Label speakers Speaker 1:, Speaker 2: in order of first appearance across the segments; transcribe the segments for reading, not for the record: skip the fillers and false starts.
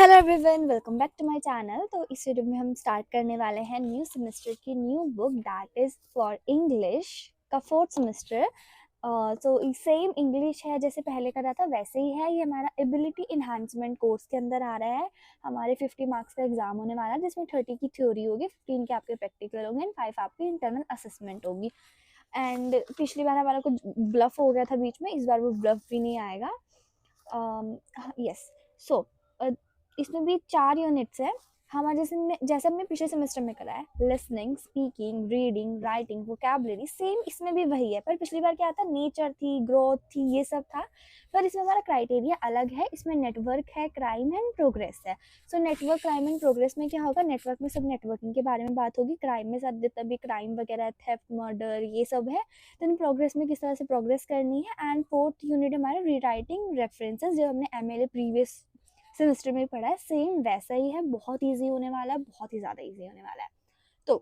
Speaker 1: Hello everyone, welcome back to my channel. तो इस video में हम स्टार्ट करने वाले हैं न्यू सेमेस्टर की new book that is for English का फोर्थ सेमेस्टर। तो सेम इंग्लिश है जैसे पहले का रहा था वैसे ही है। ये हमारा एबिलिटी इन्हांसमेंट कोर्स के अंदर आ रहा है। हमारे 50 मार्क्स का एग्जाम होने वाला है जिसमें 30 की थ्योरी होगी, 15 के आपके प्रैक्टिकल होंगे एंड 5 आपकी इंटरनल असेसमेंट होगी। एंड पिछली बार हमारा कुछ ब्लफ हो गया था बीच में, इस बार वो ब्लफ भी नहीं आएगा। यस, सो इसमें भी 4 यूनिट्स है। हमारे जैसे हमने पिछले सेमेस्टर में करा है, listening, speaking, reading, writing, vocabulary, same इसमें भी वही है। पर पिछली बार क्या था, नेचर थी, ग्रोथ थी, ये सब था। पर इसमें हमारा क्राइटेरिया अलग है। इसमें नेटवर्क है, क्राइम एंड प्रोग्रेस है। So network, crime and progress में क्या होगा, नेटवर्क में सब नेटवर्किंग के बारे में बात होगी, क्राइम में सब जितना भी क्राइम वगैरह, थेफ्ट, मर्डर, ये सब है। देन प्रोग्रेस में किस तरह से प्रोग्रेस करनी है। एंड फोर्थ यूनिट हमारा रीराइटिंग रेफरेंसेस, जो हमने एमएलए प्रीवियस सेमेस्टर में पढ़ा है, सेम वैसा ही है। बहुत ईजी होने वाला है, बहुत ही ज़्यादा ईजी होने वाला है। तो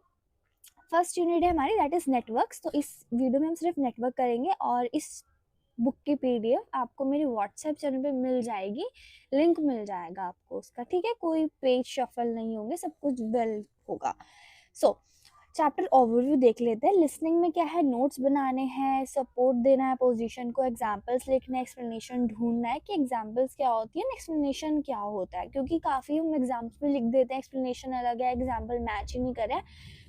Speaker 1: फर्स्ट यूनिट है हमारी, दैट इज़ नेटवर्क्स। तो इस वीडियो में हम सिर्फ नेटवर्क करेंगे और इस बुक की पीडीएफ आपको मेरे व्हाट्सएप चैनल पे मिल जाएगी, लिंक मिल जाएगा आपको उसका, ठीक है। कोई पेज शफल नहीं होंगे, सब कुछ वेल होगा। सो चैप्टर ओवरव्यू देख लेते हैं। लिसनिंग में क्या है, नोट्स बनाने हैं, सपोर्ट देना है पोजीशन को, एग्जांपल्स लिखना है, एक्सप्लेनेशन ढूंढना है कि एग्जांपल्स क्या होती है, एक्सप्लेनेशन क्या होता है। क्योंकि काफ़ी हम एग्जाम्स में लिख देते हैं, एक्सप्लेनेशन अलग है, एग्जाम्पल मैच ही नहीं करे।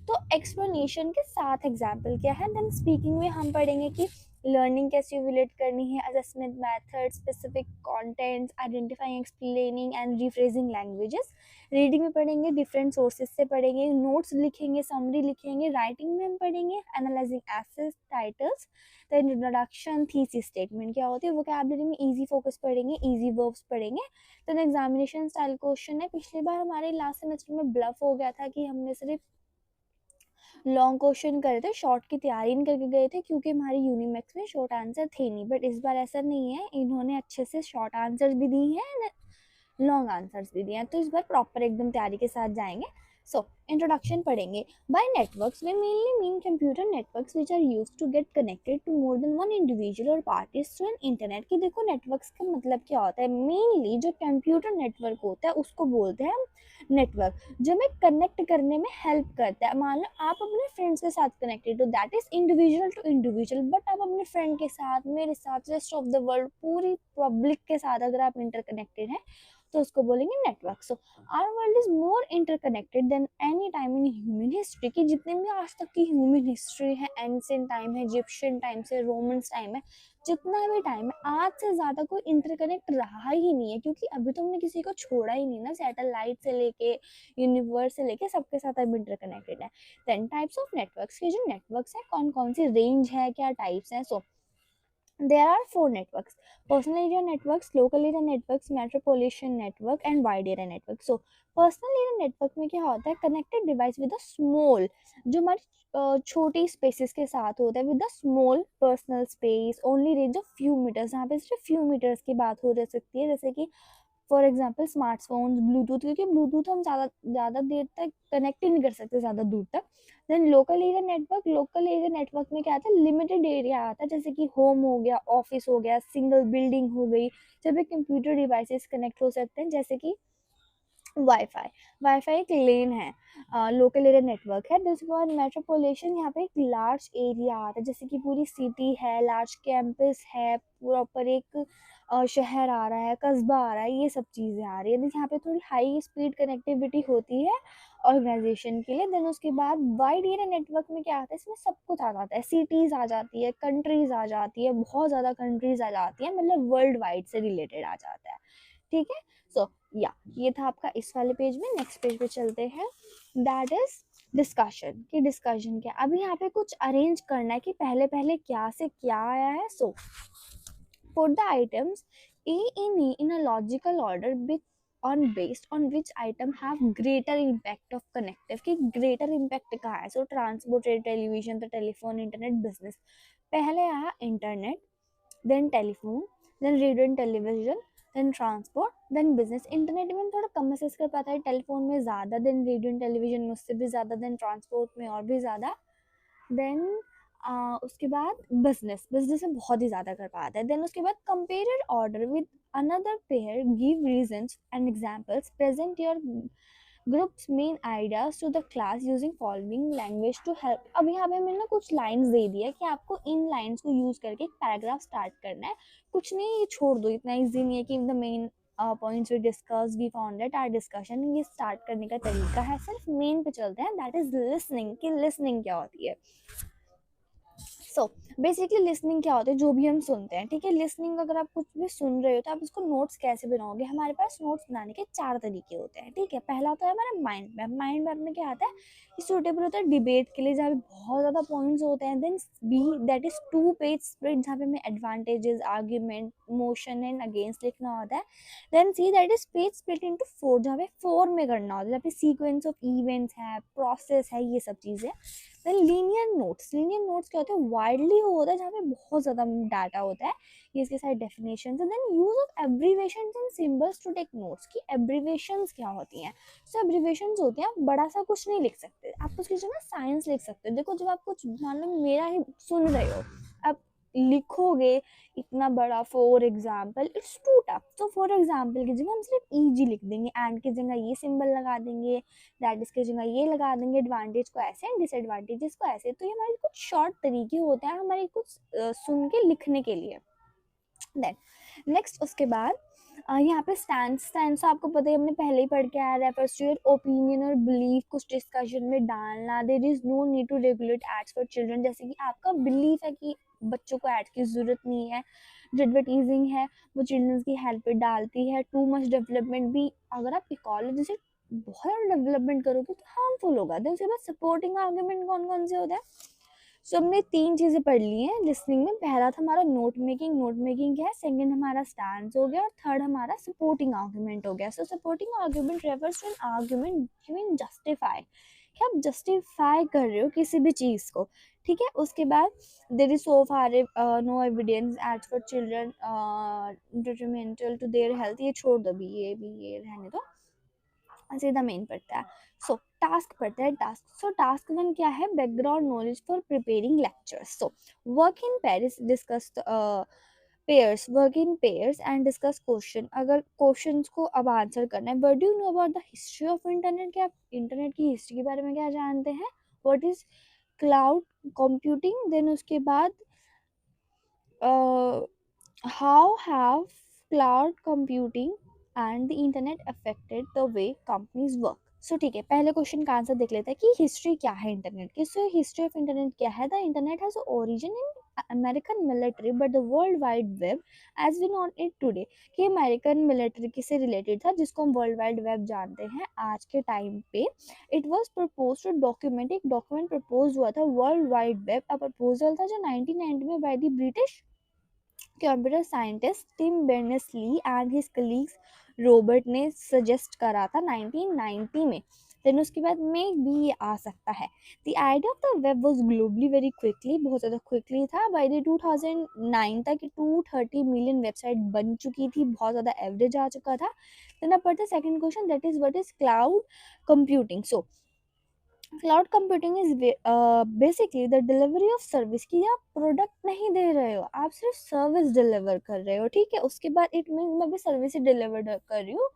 Speaker 1: तो एक्सप्लेनेशन के साथ एग्जाम्पल क्या है। देन स्पीकिंग में हम पढ़ेंगे कि लर्निंग कैसे रिलेट करनी है, assessment method, specific contents, identifying, explaining and rephrasing languages. Reading में पढ़ेंगे, डिफरेंट सोर्सेज से पढ़ेंगे, नोट्स लिखेंगे, समरी लिखेंगे। राइटिंग में हम पढ़ेंगे analysing essays, titles, then introduction, thesis statement क्या होती है। वोकैबुलरी में इजी फोकस पढ़ेंगे, इजी वर्ब्स पढ़ेंगे। देन एग्जामिनेशन स्टाइल क्वेश्चन है। पिछली बार हमारे लास्ट सेमेस्टर में ब्लफ हो गया था कि हमने सिर्फ लॉन्ग क्वेश्चन करे थे, शॉर्ट की तैयारी नहीं करके गए थे क्योंकि हमारी यूनिमैक्स में शॉर्ट आंसर थे नहीं। बट इस बार ऐसा नहीं है, इन्होंने अच्छे से शॉर्ट आंसर्स भी दी हैं, लॉन्ग आंसर्स भी दिए हैं। तो इस बार प्रॉपर एकदम तैयारी के साथ जाएंगे। सो इंट्रोडक्शन पढ़ेंगे। By networks we mainly mean computer networks which are used to get connected to more than one individual और पार्टीज थ्रू एन इंटरनेट। कि देखो नेटवर्क्स का मतलब क्या होता है, मेनली जो कंप्यूटर नेटवर्क होता है उसको बोलते हैं हम नेटवर्क, जो हमें कनेक्ट करने में हेल्प करता है। मान लो आप अपने फ्रेंड्स के साथ कनेक्टेड हो, that is individual to individual. But आप अपने फ्रेंड के साथ, मेरे साथ, रेस्ट ऑफ द वर्ल्ड, पूरी पब्लिक के साथ अगर आप इंटरकनेक्टेड हैं तो उसको बोलेंगे network. So our world is more interconnected than any time in human history. की जितने भी आज तक की ह्यूमन हिस्ट्री है, एंशिएंट टाइम है, इजिप्शियन टाइम से रोमन्स टाइम है, जितना भी टाइम है, आज से ज़्यादा कोई इंटरकनेक्ट रहा ही नहीं है। क्योंकि अभी तो हमने किसी को छोड़ा ही नहीं ना, सैटेलाइट से लेके यूनिवर्स से लेके सबके साथ अब इंटरकनेक्टेड है। देन टाइप्स ऑफ नेटवर्क्स, के जो नेटवर्क्स हैं कौन कौन सी रेंज है, क्या टाइप्स हैं। सो there are 4 networks: personal area networks, local area networks, metropolitan network and wide area network. So personal area network में क्या होता है, connected device with a small, जो हमारी छोटी स्पेसिस के साथ होता है, with a small personal space, only range of few meters। यहाँ पे सिर्फ few meters की बात हो जा सकती है, जैसे कि फॉर एग्जाम्पल स्मार्टफोन, ब्लूटूथ, क्योंकि ब्लूटूथ हम ज़्यादा देर तक कनेक्ट ही नहीं कर सकते, ज़्यादा दूर तक। Then local area network, local area network में क्या आता है, लिमिटेड एरिया आता है, जैसे कि होम हो गया, ऑफिस हो गया, सिंगल बिल्डिंग हो गई, जब भी कंप्यूटर डिवाइसेस कनेक्ट हो सकते हैं, जैसे कि वाईफाई। वाईफाई एक लेन है, लोकल एरिया नेटवर्क है। उसके बाद मेट्रोपोलिटन, यहाँ पे एक लार्ज एरिया आता है, जैसे कि पूरी सिटी है, लार्ज कैंपस है, प्रॉपर एक शहर आ रहा है, कस्बा आ रहा है, ये सब चीज़ें आ रही है। यहाँ पे थोड़ी हाई स्पीड कनेक्टिविटी होती है ऑर्गेनाइजेशन के लिए। देन उसके बाद वाइड एरिया नेटवर्क में क्या आता है, इसमें सब कुछ आ जाता है, सिटीज़ आ जाती है, कंट्रीज़ आ जाती है, बहुत ज़्यादा कंट्रीज़ आ जाती है, मतलब वर्ल्ड वाइड से रिलेटेड आ जाता है, ठीक है। सो या ये था आपका इस वाले पेज में। नेक्स्ट पेज पे चलते हैं, दैट इज डिस्कशन। की डिस्कशन क्या, अभी यहाँ पे कुछ अरेंज करना है कि पहले पहले क्या से क्या आया है। सो put the items A in E in a logical order on based on which item have greater impact of connective। की greater impact कहाँ है। सो ट्रांसपोर्ट, टेलीविजन, तो टेलीफोन, इंटरनेट, बिजनेस। पहले आया internet, then telephone, then radio and television, then transport, then business. Internet में थोड़ा कम message कर पाता है, टेलीफोन में ज़्यादा, देन रेडियो एंड टेलीविजन में उससे भी ज़्यादा, देन ट्रांसपोर्ट में और भी ज़्यादा, देन उसके बाद बिजनेस में बहुत ही ज़्यादा कर पाता है। देन उसके बाद compare your order with another pair give reasons and examples, present your groups main ideas to the class using following language to help. अब यहाँ पे मैंने ना कुछ लाइंस दे दिया कि आपको इन लाइंस को यूज करके एक पैराग्राफ स्टार्ट करना है, कुछ नहीं ये छोड़ दो, इतना इजी नहीं है कि the main points we discuss we found that are discussion, ये स्टार्ट करने का तरीका है, सिर्फ मेन पे चलते हैं, दैट इज लिसनिंग, कि लिसनिंग क्या होती है। सो बेसिकली लिसनिंग क्या होता है, जो भी हम सुनते हैं, ठीक है, लिसनिंग अगर आप कुछ भी सुन रहे हो तो आप उसको नोट्स कैसे बनाओगे, हमारे पास नोट्स बनाने के 4 तरीके होते हैं, ठीक है। पहला होता है हमारा माइंड मैप, माइंड मैप में क्या आता है, ये सूटेबल होता है डिबेट के लिए जहाँ पे बहुत ज़्यादा पॉइंट्स होते हैं। Then B, that is 2 page spread, जहाँ पे हमें advantages argument motion and against लिखना होता है। Then C, that is page split into 4, जहाँ पे 4 में करना होता है, जहाँ पे सीक्वेंस ऑफ इवेंट्स है, प्रोसेस है, ये सब चीज़ें। Then linear notes, linear notes क्या होते हैं, वाइडली होता है, जहाँ पे बहुत ज़्यादा डाटा होता है, ये इसके सारे डेफिनेशन है। Then use of abbreviations and symbols to take notes, की एब्रीवेशंस क्या होती हैं। सो एब्रीवेशंस होती हैं, बड़ा सा कुछ नहीं लिख सकते आप, उसकी जगह साइंस लिख सकते हो। देखो जब आप कुछ मान लो मेरा ही सुन रहे हो, आप लिखोगे इतना बड़ा, for example it's too tough, तो फॉर एग्जाम्पल की जगह हम सिर्फ ईजी लिख देंगे, एंड की जगह ये सिंबल लगा देंगे, दैट इसकी जगह ये लगा देंगे, एडवांटेज को ऐसे एंड डिसएडवांटेजेस को ऐसे। तो ये हमारे कुछ शॉर्ट तरीके होते हैं हमारे कुछ सुन के लिखने के लिए। देन नेक्स्ट उसके बाद यहाँ पे स्टैंस आपको पता है, हमने पहले ही पढ़ के आया, रेफर्स टू योर ओपिनियन और बिलीफ, कुछ डिस्कशन में डालना। There is no need to regulate ads for children, जैसे कि आपका बिलीफ है कि बच्चों को एड की जरूरत नहीं है, जो एडवर्टीजिंग है वो चिल्ड्रंस की हेल्प पे डालती है। टू मच डेवलपमेंट भी, अगर आप इकोलॉजी से बहुत ज़्यादा डेवलपमेंट करोगे तो हार्मफुल होगा। देन उसके बाद सपोर्टिंग आर्ग्यूमेंट कौन कौन से होते हैं, सो हमने 3 चीज़ें पढ़ ली हैं लिसनिंग में। पहला था हमारा नोट मेकिंग, नोट मेकिंग क्या है, सेकंड हमारा स्टैंस हो गया, और थर्ड हमारा सपोर्टिंग आर्गुमेंट हो गया। So supporting argument refers to an argument giving justify, कि आप जस्टिफाई कर रहे हो किसी भी चीज़ को, ठीक है। उसके बाद there is so far no evidence as for children detrimental to their health, ये छोड़ दो, ये रहने दो, सीधा मेन पढ़ता है। सो टास्क पढ़ता है, टास्क। सो टास्क 1 क्या है, background knowledge for preparing lectures. So work in pairs, discuss pairs, work in pairs and discuss question, अगर क्वेश्चंस को अब आंसर करना है। What do you know about the history of internet, क्या आप इंटरनेट की हिस्ट्री के बारे में क्या जानते हैं। What is cloud computing, then उसके बाद how have cloud computing and the internet affected the way companies work. So ठीक है, पहले क्वेश्चन का आंसर देख लेते हैं कि हिस्ट्री क्या है इंटरनेट की। सो हिस्ट्री ऑफ इंटरनेट क्या है, the internet has origin in American military but the world wide web as we know it today, कि अमेरिकन मिलिट्री से रिलेटेड था, जिसको हम वर्ल्ड वाइड वेब जानते हैं आज के टाइम पे। It was propose to document, एक डॉक्यूमेंट प्रपोज हुआ था world wide web, a proposal था जो 1990 में by the British computer scientist Tim Berners Lee and his colleagues Robert ने सजेस्ट करा था 1990 में। देन उसके बाद में भी ये आ सकता है। The idea of the web was globally very quickly, बहुत ज़्यादा क्विकली था। बाय द 2009 तक 230 मिलियन वेबसाइट बन चुकी थी, बहुत ज़्यादा एवरेज आ चुका था। देन अब पढ़ते second question, that is what is cloud computing. So cloud computing is basically the delivery of service, की आप प्रोडक्ट नहीं दे रहे हो, आप सिर्फ सर्विस डिलीवर कर रहे हो, ठीक है। उसके बाद इट मीन मैं भी सर्विस ही डिलीवर कर रही हूँ,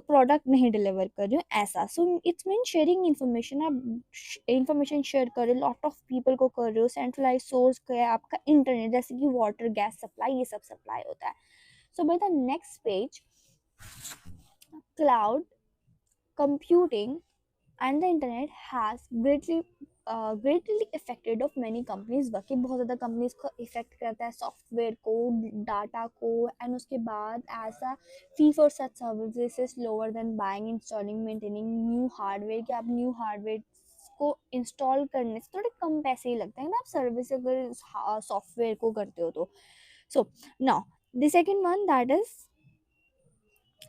Speaker 1: प्रोडक्ट नहीं डिलीवर कर रही हूँ, ऐसा। So it's mean sharing information, आप इन्फॉर्मेशन शेयर कर रहे हो, लॉट ऑफ पीपल को कर रहे हो। सेंट्रलाइज सोर्स का है आपका इंटरनेट, जैसे कि वाटर गैस सप्लाई, ये सब सप्लाई होता है। So by the next page, cloud computing and the internet has greatly affected of many companies work, बहुत ज़्यादा कंपनीज को इफेक्ट करता है, सॉफ्टवेयर को, डाटा को, एंड उसके बाद ऐसा fee for such services lower than buying installing maintaining new hardware, कि आप न्यू हार्डवेयर को इंस्टॉल करने से थोड़े कम पैसे ही लगते हैं ना, आप सर्विस अगर सॉफ्टवेयर को करते हो तो। So now the second one, that is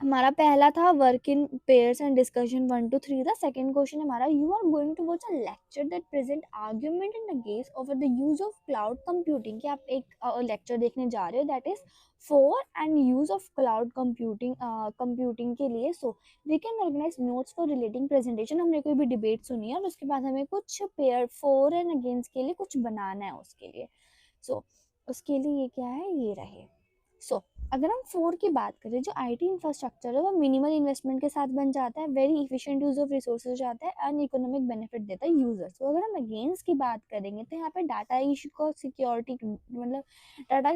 Speaker 1: हमारा पहला था work in pairs and discussion 1 to 3 था। सेकंड क्वेश्चन हमारा, you are going to watch a lecture that present argument in against over the use of cloud computing, कि आप एक lecture देखने जा रहे हो that is for and use of cloud computing, computing के लिए। So we can organise notes for relating presentation, हमने कोई भी डिबेट सुनी है और उसके बाद हमें कुछ पेयर फॉर एंड अगेंस्ट के लिए कुछ बनाना है उसके लिए। सो उसके लिए ये क्या है, ये रहे। सो अगर हम 4 की बात करें, जो आईटी इंफ्रास्ट्रक्चर है वो मिनिमल इन्वेस्टमेंट के साथ बन जाता है, very efficient use of resources हो जाता है एंड इकोनॉमिक बेनिफिट देता है यूजर्स। तो अगर हम अगेंस्ट की बात करेंगे तो यहाँ पे डाटा इशू को सिक्योरिटी, मतलब डाटा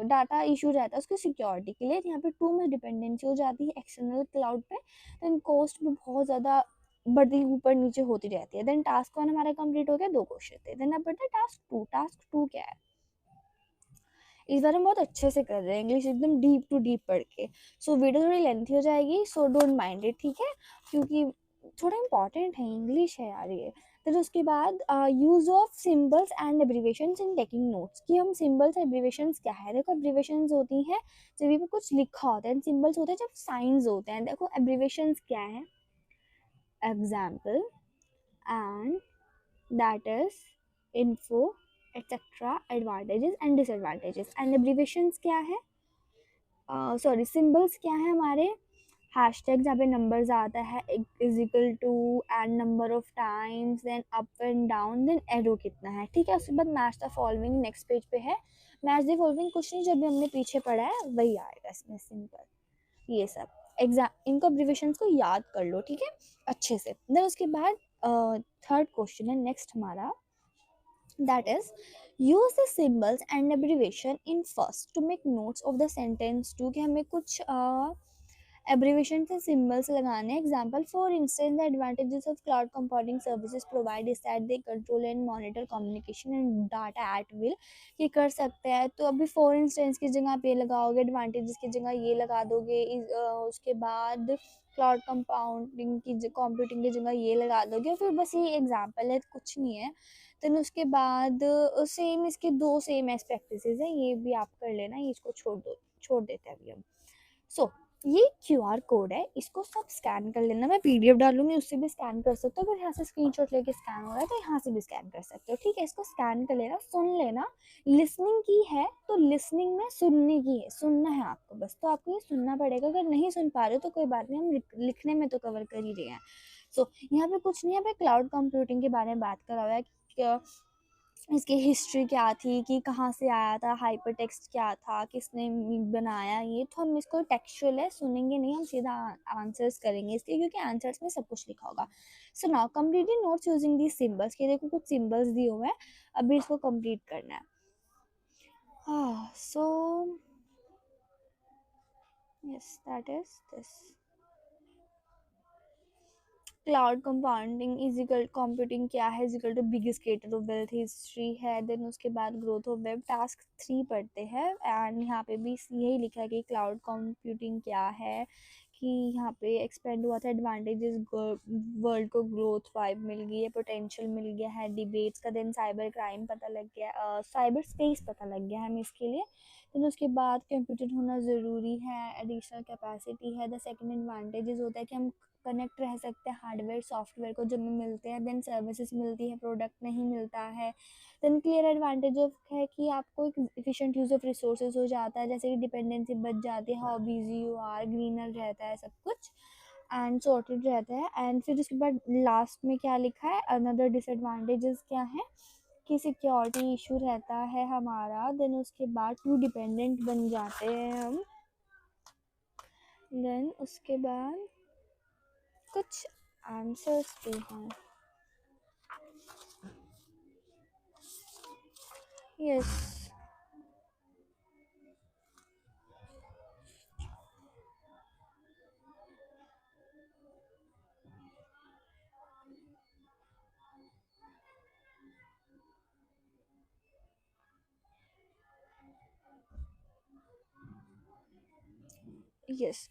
Speaker 1: डाटा इशू रहता है उसकी सिक्योरिटी के लिए, यहाँ पे टू मच डिपेंडेंसी हो जाती है एक्सटर्नल क्लाउड पे, देन कॉस्ट भी बहुत ज़्यादा बढ़ती ऊपर नीचे होती रहती है। देन टास्क 1 हमारा कंप्लीट हो गया, 2 क्वेश्चन थे। देन अब बढ़ते टास्क 2। टास्क 2 क्या है, इस बार हम बहुत अच्छे से कर रहे हैं इंग्लिश, एकदम डीप टू डीप पढ़ के। सो वीडियो थोड़ी लेंथी हो जाएगी, सो डोंट माइंड इट, ठीक है, क्योंकि थोड़ा इंपॉर्टेंट है, इंग्लिश है यार ये। फिर उसके बाद use of symbols and abbreviations in taking notes, कि हम सिंबल्स एब्रीवेशंस क्या है। देखो एब्रीवेशंस होती हैं जब भी कुछ लिखा होता है, सिंबल्स होते हैं जब साइंस होते हैं। देखो एब्रीवेशंस क्या है, example and that is info etc, advantages and disadvantages। and abbreviations क्या है, सॉरी सिंबल्स क्या है हमारे, हैशटैग जहाँ पे नंबर्स आता है, is equal to and number of times, then up and down, then arrow कितना है, ठीक है। उसके बाद match the following next page पे है। मैच द फॉलोइंग कुछ नहीं, जब भी हमने पीछे पढ़ा है वही आएगा इसमें, सिंपल ये सब। एग्जाम इनको अब्रिविएशंस को याद कर लो, ठीक है, अच्छे से। देन उसके बाद थर्ड क्वेश्चन है नेक्स्ट हमारा, that is use the symbols and abbreviation in first to make notes of the sentence to, कि हमें कुछ abbreviation से symbols लगाने हैं। example for instance, the advantages of cloud computing services provide is that they control and monitor communication and data at will, कि कर सकते हैं। तो अभी for instance की जगह आप ये लगाओगे, advantages की जगह ये लगा दोगे, उसके बाद क्लाउड कंपाउंडिंग की कंप्यूटिंग की जगह ये लगा दोगे, फिर बस ये एग्जाम्पल है, कुछ नहीं है। देन उसके बाद सेम इसके दो सेम एस प्रैक्टिसेस हैं, ये भी आप कर लेना, ये इसको छोड़ देते हैं अभी हम। सो ये QR कोड है, इसको सब स्कैन कर लेना, मैं PDF डालूंगी उससे भी स्कैन कर सकते हो। अगर यहाँ से स्क्रीनशॉट लेके स्कैन हो रहा है तो यहाँ से भी स्कैन कर सकते हो, ठीक है। इसको स्कैन कर लेना, सुन लेना। लिसनिंग की है तो लिसनिंग में सुनने की है, सुनना है आपको बस, तो आपको ये सुनना पड़ेगा। अगर नहीं सुन पा रहे हो तो कोई बात नहीं, हम लिखने में तो कवर कर ही रहे हैं। सो यहाँ पे कुछ नहीं, यहाँ पे क्लाउड कंप्यूटिंग के बारे में बात करा हुआ है कि इसकी हिस्ट्री क्या थी, कि कहाँ से आया था, हाइपर टेक्स्ट क्या था, किसने बनाया ये। तो हम इसको टेक्सचुअल है, सुनेंगे नहीं, हम सीधा आंसर्स करेंगे इसके, क्योंकि आंसर्स में सब कुछ लिखा होगा। So now completely notes using the symbols, कि देखो कुछ सिंबल्स दिए हुए हैं, अभी इसको कंप्लीट करना है। So yes, that is this. Cloud compounding is equal, computing क्या है, is equal to biggest creator of wealth, history है। देन उसके बाद ग्रोथ ऑफ वेब, टास्क 3 पढ़ते हैं। एंड यहाँ पे भी यही लिखा है कि क्लाउड कंप्यूटिंग क्या है, कि यहाँ पे एक्सपेंड हुआ था, एडवांटेजेस, वर्ल्ड को ग्रोथ वाइब मिल गई है, पोटेंशियल मिल गया है डिबेट्स का। देन साइबर क्राइम पता लग गया, साइबर स्पेस पता लग गया हमें इसके लिए। देन उसके बाद कंप्यूटर होना ज़रूरी है, एडिशनल कैपेसिटी है। द सेकंड एडवांटेजेस होता है कि हम कनेक्ट रह सकते हैं हार्डवेयर सॉफ्टवेयर को जब मिलते हैं। देन सर्विसेज मिलती है, प्रोडक्ट नहीं मिलता है। देन क्लियर एडवांटेज ऑफ है कि आपको एक इफिशिएंट यूज़ ऑफ रिसोर्सेज हो जाता है, जैसे कि डिपेंडेंसी बच जाती है, how busy you are, greener रहता है सब कुछ, एंड सॉर्टेड रहता है। एंड फिर उसके बाद लास्ट में क्या लिखा है, अनदर डिसएडवांटेजेस क्या है, कि सिक्योरिटी इशू रहता है हमारा। देन उसके बाद टू डिपेंडेंट बन जाते हैं हम। देन उसके बाद कुछ आंसर्स भी हैं, यस। यस,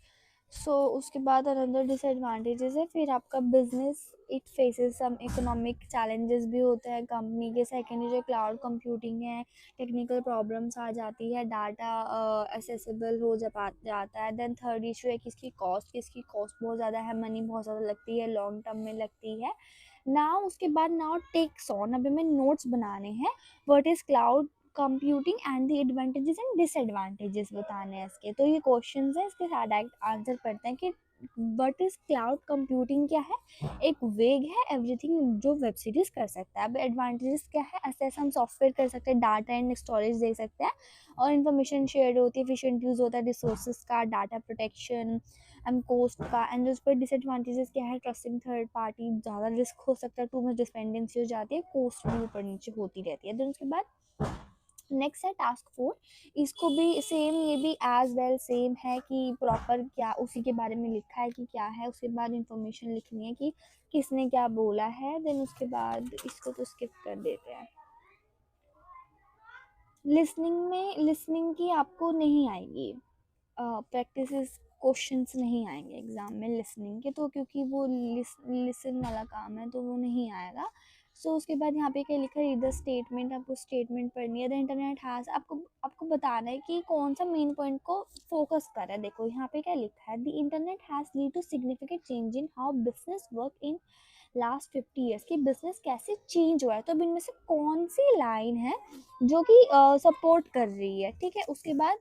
Speaker 1: सो उसके बाद अनदर डिसएडवांटेजेस है, फिर आपका business it faces some economic challenges भी होते हैं कंपनी के। सेकेंडली जो क्लाउड कंप्यूटिंग है, टेक्निकल प्रॉब्लम्स आ जाती है, डाटा एसेसिबल हो जाता है। देन थर्ड इशू है कि इसकी कॉस्ट बहुत ज़्यादा है, मनी बहुत ज़्यादा लगती है, लॉन्ग टर्म में लगती है। नाउ उसके बाद नाउ टेक्स ऑन, अभी हमें नोट्स बनाने हैं, what is cloud computing and the advantages and disadvantages बताने हैं इसके। तो ये क्वेश्चंस हैं, इसके डायरेक्ट आंसर पढ़ते हैं कि बट इज क्लाउड कंप्यूटिंग क्या है, एक वेग है एवरीथिंग जो वेब सीरीज कर सकता है। अब एडवांटेजेस क्या है, ऐसे ऐसे हम सॉफ्टवेयर कर सकते हैं, डाटा एंड स्टोरेज दे सकते हैं और इन्फॉर्मेशन शेयर होती है, एफिशिएंट यूज होता है रिसोर्सेज का, डाटा प्रोटेक्शन एंड कोस्ट का। एंड उस पर डिसएडवांटेजेस क्या है, ट्रस्टिंग थर्ड पार्टी ज़्यादा रिस्क हो सकता है, टू मच डिपेंडेंसी हो जाती है, कोस्ट भी ऊपर नीचे होती रहती है। देन उसके बाद नेक्स्ट है टास्क 4, इसको भी सेम, ये भी एज वेल सेम है कि प्रॉपर क्या उसी के बारे में लिखा है कि क्या है, उसके बाद इंफॉर्मेशन लिखनी है कि किसने क्या बोला है। देन उसके बाद इसको तो स्किप कर देते हैं। लिसनिंग की आपको नहीं आएगी, प्रैक्टिस क्वेश्चंस नहीं आएंगे एग्जाम में लिसनिंग के, तो क्योंकि वो लिसन वाला काम है तो वो नहीं आएगा। सो उसके बाद यहाँ पे क्या लिखा है, रीड द स्टेटमेंट, आपको स्टेटमेंट पढ़नी है। द इंटरनेट हैज़, आपको बताना है कि कौन सा मेन पॉइंट को फोकस कर रहा है। देखो यहाँ पे क्या लिखा है, the internet has lead to significant change in how business work in last 50 years, की बिजनेस कैसे चेंज हुआ है। तो अब इनमें से कौन सी लाइन है जो कि सपोर्ट कर रही है, ठीक है। उसके बाद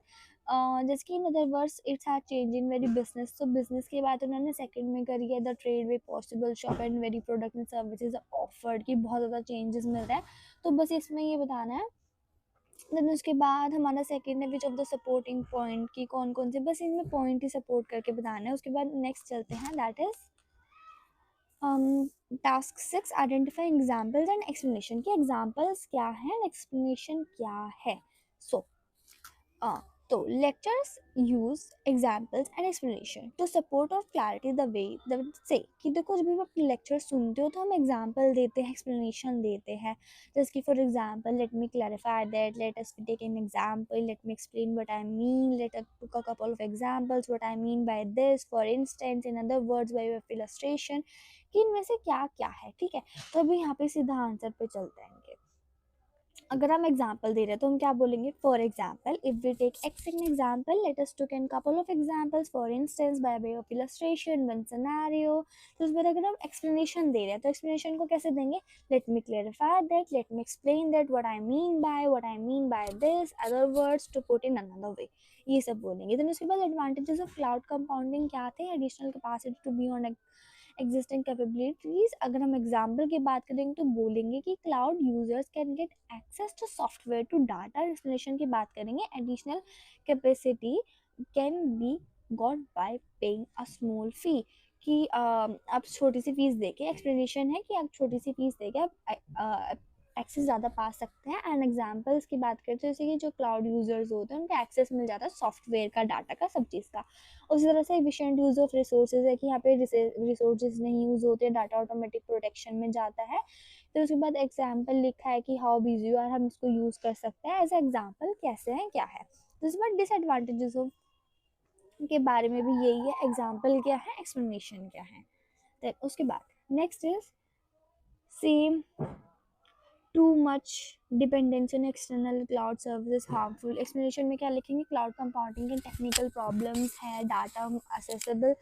Speaker 1: जैसे कि इन other words it's had change in very business, तो बिजनेस की बात उन्होंने सेकंड में करी है। The trade way possible shop and very product and services offered, की बहुत ज़्यादा चेंजेस मिल रहा है। तो बस इसमें ये बताना है। देन उसके बाद हमारा सेकंड है विच ऑफ द सपोर्टिंग पॉइंट, की कौन कौन से, बस इनमें पॉइंट ही सपोर्ट करके बताना है। उसके बाद नेक्स्ट चलते हैं, that is task 6, identify examples and explanation, की एग्जाम्पल्स क्या है, एक्सप्लेनेशन क्या है। सो तो lectures use examples and explanation to support or clarity the way the say, कि देखो जब भी आप लेक्चर सुनते हो तो हम एग्जाम्पल देते हैं, एक्सप्लेनेशन देते हैं। जैसे कि for example, let me clarify that, let us take an example, let me explain what I mean, let us took a couple of examples what I mean by this, for instance, in other words, by way of illustration, कि इनमें से क्या क्या है, ठीक है। तो अभी यहाँ पे सीधा आंसर पे चलते हैं। अगर हम एग्जाम्पल दे रहे हैं तो हम क्या बोलेंगे, for example, if we take X an example, let us to can couple of examples, for instance, by way of illustration, one scenario. तो उस पर अगर हम एक्सप्लेनेशन दे रहे हैं तो एक्सप्लेनेशन को कैसे देंगे, let me clarify that, let me explain that, what I mean by this, other words to put in another way, ये सब बोलेंगे। देन उसके बाद एडवांटेजेस ऑफ क्लाउड कंपाउंडिंग क्या थे, additional capacity to be on existing capabilities. अगर हम example की बात करेंगे तो बोलेंगे कि cloud users can get access to software to data. Explanation की बात करेंगे, additional capacity can be got by paying a small fee, कि आप छोटी सी फीस देके, एक्सप्लेनेशन है कि आप छोटी सी फीस देके आप एक्सेस ज़्यादा पा सकते हैं। एंड एग्जाम्पल्स की बात करते हैं जैसे कि जो क्लाउड यूजर्स होते हैं उनको एक्सेस मिल जाता है सॉफ्टवेयर का, डाटा का, सब चीज़ का। उसी तरह से एफिशिएंट यूज़ ऑफ रिसोर्सेज है कि यहाँ पे रिसोर्सेज नहीं यूज़ होते, डाटा ऑटोमेटिक प्रोटेक्शन में जाता है। फिर उसके बाद एग्जाम्पल लिखा है कि हाउ बिजी यू आर, हम इसको यूज़ कर सकते हैं एज एग्जाम्पल, कैसे हैं क्या है। तो इस बार डिसएडवांटेजेस ऑफ के बारे में भी यही है, एग्जाम्पल क्या है, एक्सप्लेनेशन क्या है। देन उसके बाद next is same, too much dependency on external cloud services harmful. Explanation में क्या लिखेंगे, क्लाउड कंपाउंडिंग के टेक्निकल प्रॉब्लम्स है, डाटा असेसेबल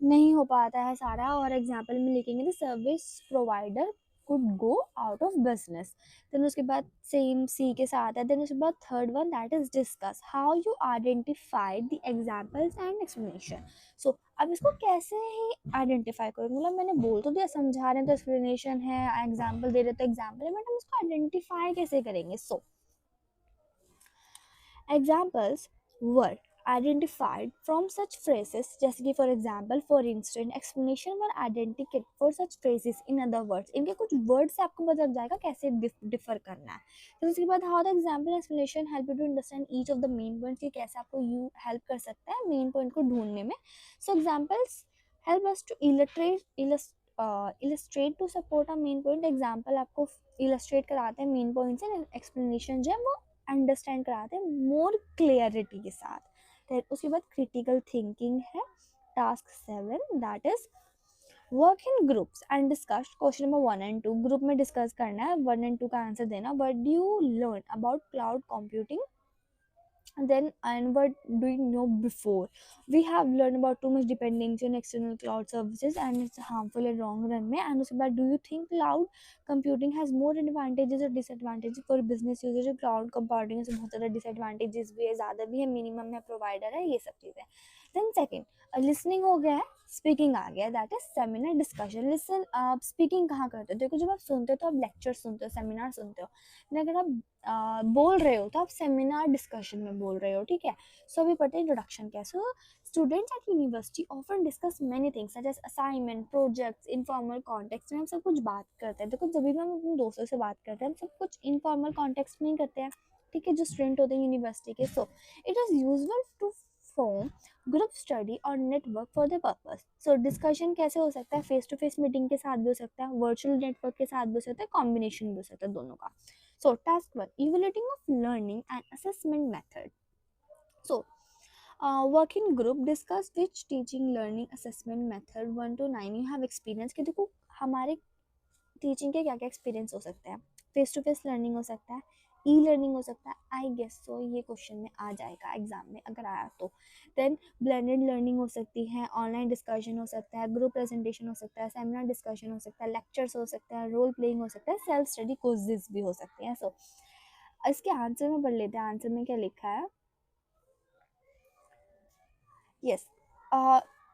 Speaker 1: नहीं हो पाता है सारा। और एग्जाम्पल में लिखेंगे the service provider could go out of business. Then उसके बाद सेम सी के साथ है। देन उसके बाद third one, that is discuss how you identified the examples and explanation. So अब इसको कैसे ही आइडेंटिफाई करो, मतलब मैंने बोल तो दिया, समझा रहे हैं तो एक्सप्लेनेशन है, एग्जाम्पल दे रहे तो एग्जाम्पल है, बट हम इसको आइडेंटिफाई कैसे करेंगे। सो examples were identified from such phrases, जैसे कि for example, for instant, explanation were identicate for such phrases in other words, इनके कुछ वर्ड से आपको पता लग जाएगा कैसे डिफर करना है। तो उसके बाद how the example explanation help you to understand each of the main points, कि कैसे आपको यू हेल्प कर सकता है मेन पॉइंट को ढूंढने में। So examples help us to illustrate to support a main point, example आपको इलस्ट्रेट कराते हैं मेन पॉइंट्स एंड एक्सप्लेनेशन जो है वो अंडरस्टैंड कराते हैं मोर क्लियरिटी के साथ। फिर उसके बाद क्रिटिकल थिंकिंग है, task 7, that is work in groups and discuss question number 1 and 2, group में डिस्कस करना है, 1 and 2 का आंसर देना। What do you learn about cloud computing, then and what do you know before, we have learned about too much dependency on external cloud services and it's harmful in long run में। and उसके बाद do you think cloud computing has more advantages or disadvantages for business users, cloud computing से बहुत ज़्यादा disadvantages भी है, ज़्यादा भी है, minimum है, provider है, ये सब चीज़ें। देन सेकेंड, लिसनिंग हो गया है, स्पीकिंग आ गया, that is seminar discussion. Listen, आप स्पीकिंग कहाँ करते हो? देखो, जब आप सुनते हो तो आप लेक्चर सुनते हो, सेमिनार सुनते हो, लेकिन अगर आप बोल रहे हो तो आप सेमिनार डिस्कशन में बोल रहे हो, ठीक है। सो अभी पढ़ते हैं इंट्रोडक्शन क्या। So students at university often discuss many things such as assignment, projects, informal context में हम सब कुछ बात करते हैं। देखो, जब भी हम अपने दोस्तों से बात करते हैं, हम सब कुछ इनफॉर्मल कॉन्टेक्स्ट में ही करते हैं, ठीक है, जो स्टूडेंट होते हैं यूनिवर्सिटी के। So it is useful to form group study और network for the purpose. So discussion कैसे हो सकता है? फेस टू फेस मीटिंग के साथ भी हो सकता है, वर्चुअल नेटवर्क के साथ भी हो सकता है, कॉम्बिनेशन भी हो सकता है दोनों का। सो task 1, evaluating of learning and assessment method. So work in group, discuss which teaching learning assessment method 1 to 9 you have experience. कि देखो, हमारे टीचिंग के क्या क्या एक्सपीरियंस हो सकते हैं? फेस टू फेस लर्निंग हो सकता है, ई लर्निंग हो सकता है, आई गेस सो ये क्वेश्चन में आ जाएगा एग्जाम में अगर आया तो। देन ब्लेंडेड लर्निंग हो सकती है, ऑनलाइन डिस्कशन हो सकता है, ग्रुप प्रेजेंटेशन हो सकता है, सेमिनार डिस्कशन हो सकता है, लेक्चर्स हो सकता है, रोल प्लेइंग हो सकता है, सेल्फ स्टडी क्विज़ेस भी हो सकते हैं। सो इसके आंसर में पढ़ लेते हैं, आंसर में क्या लिखा है। यस,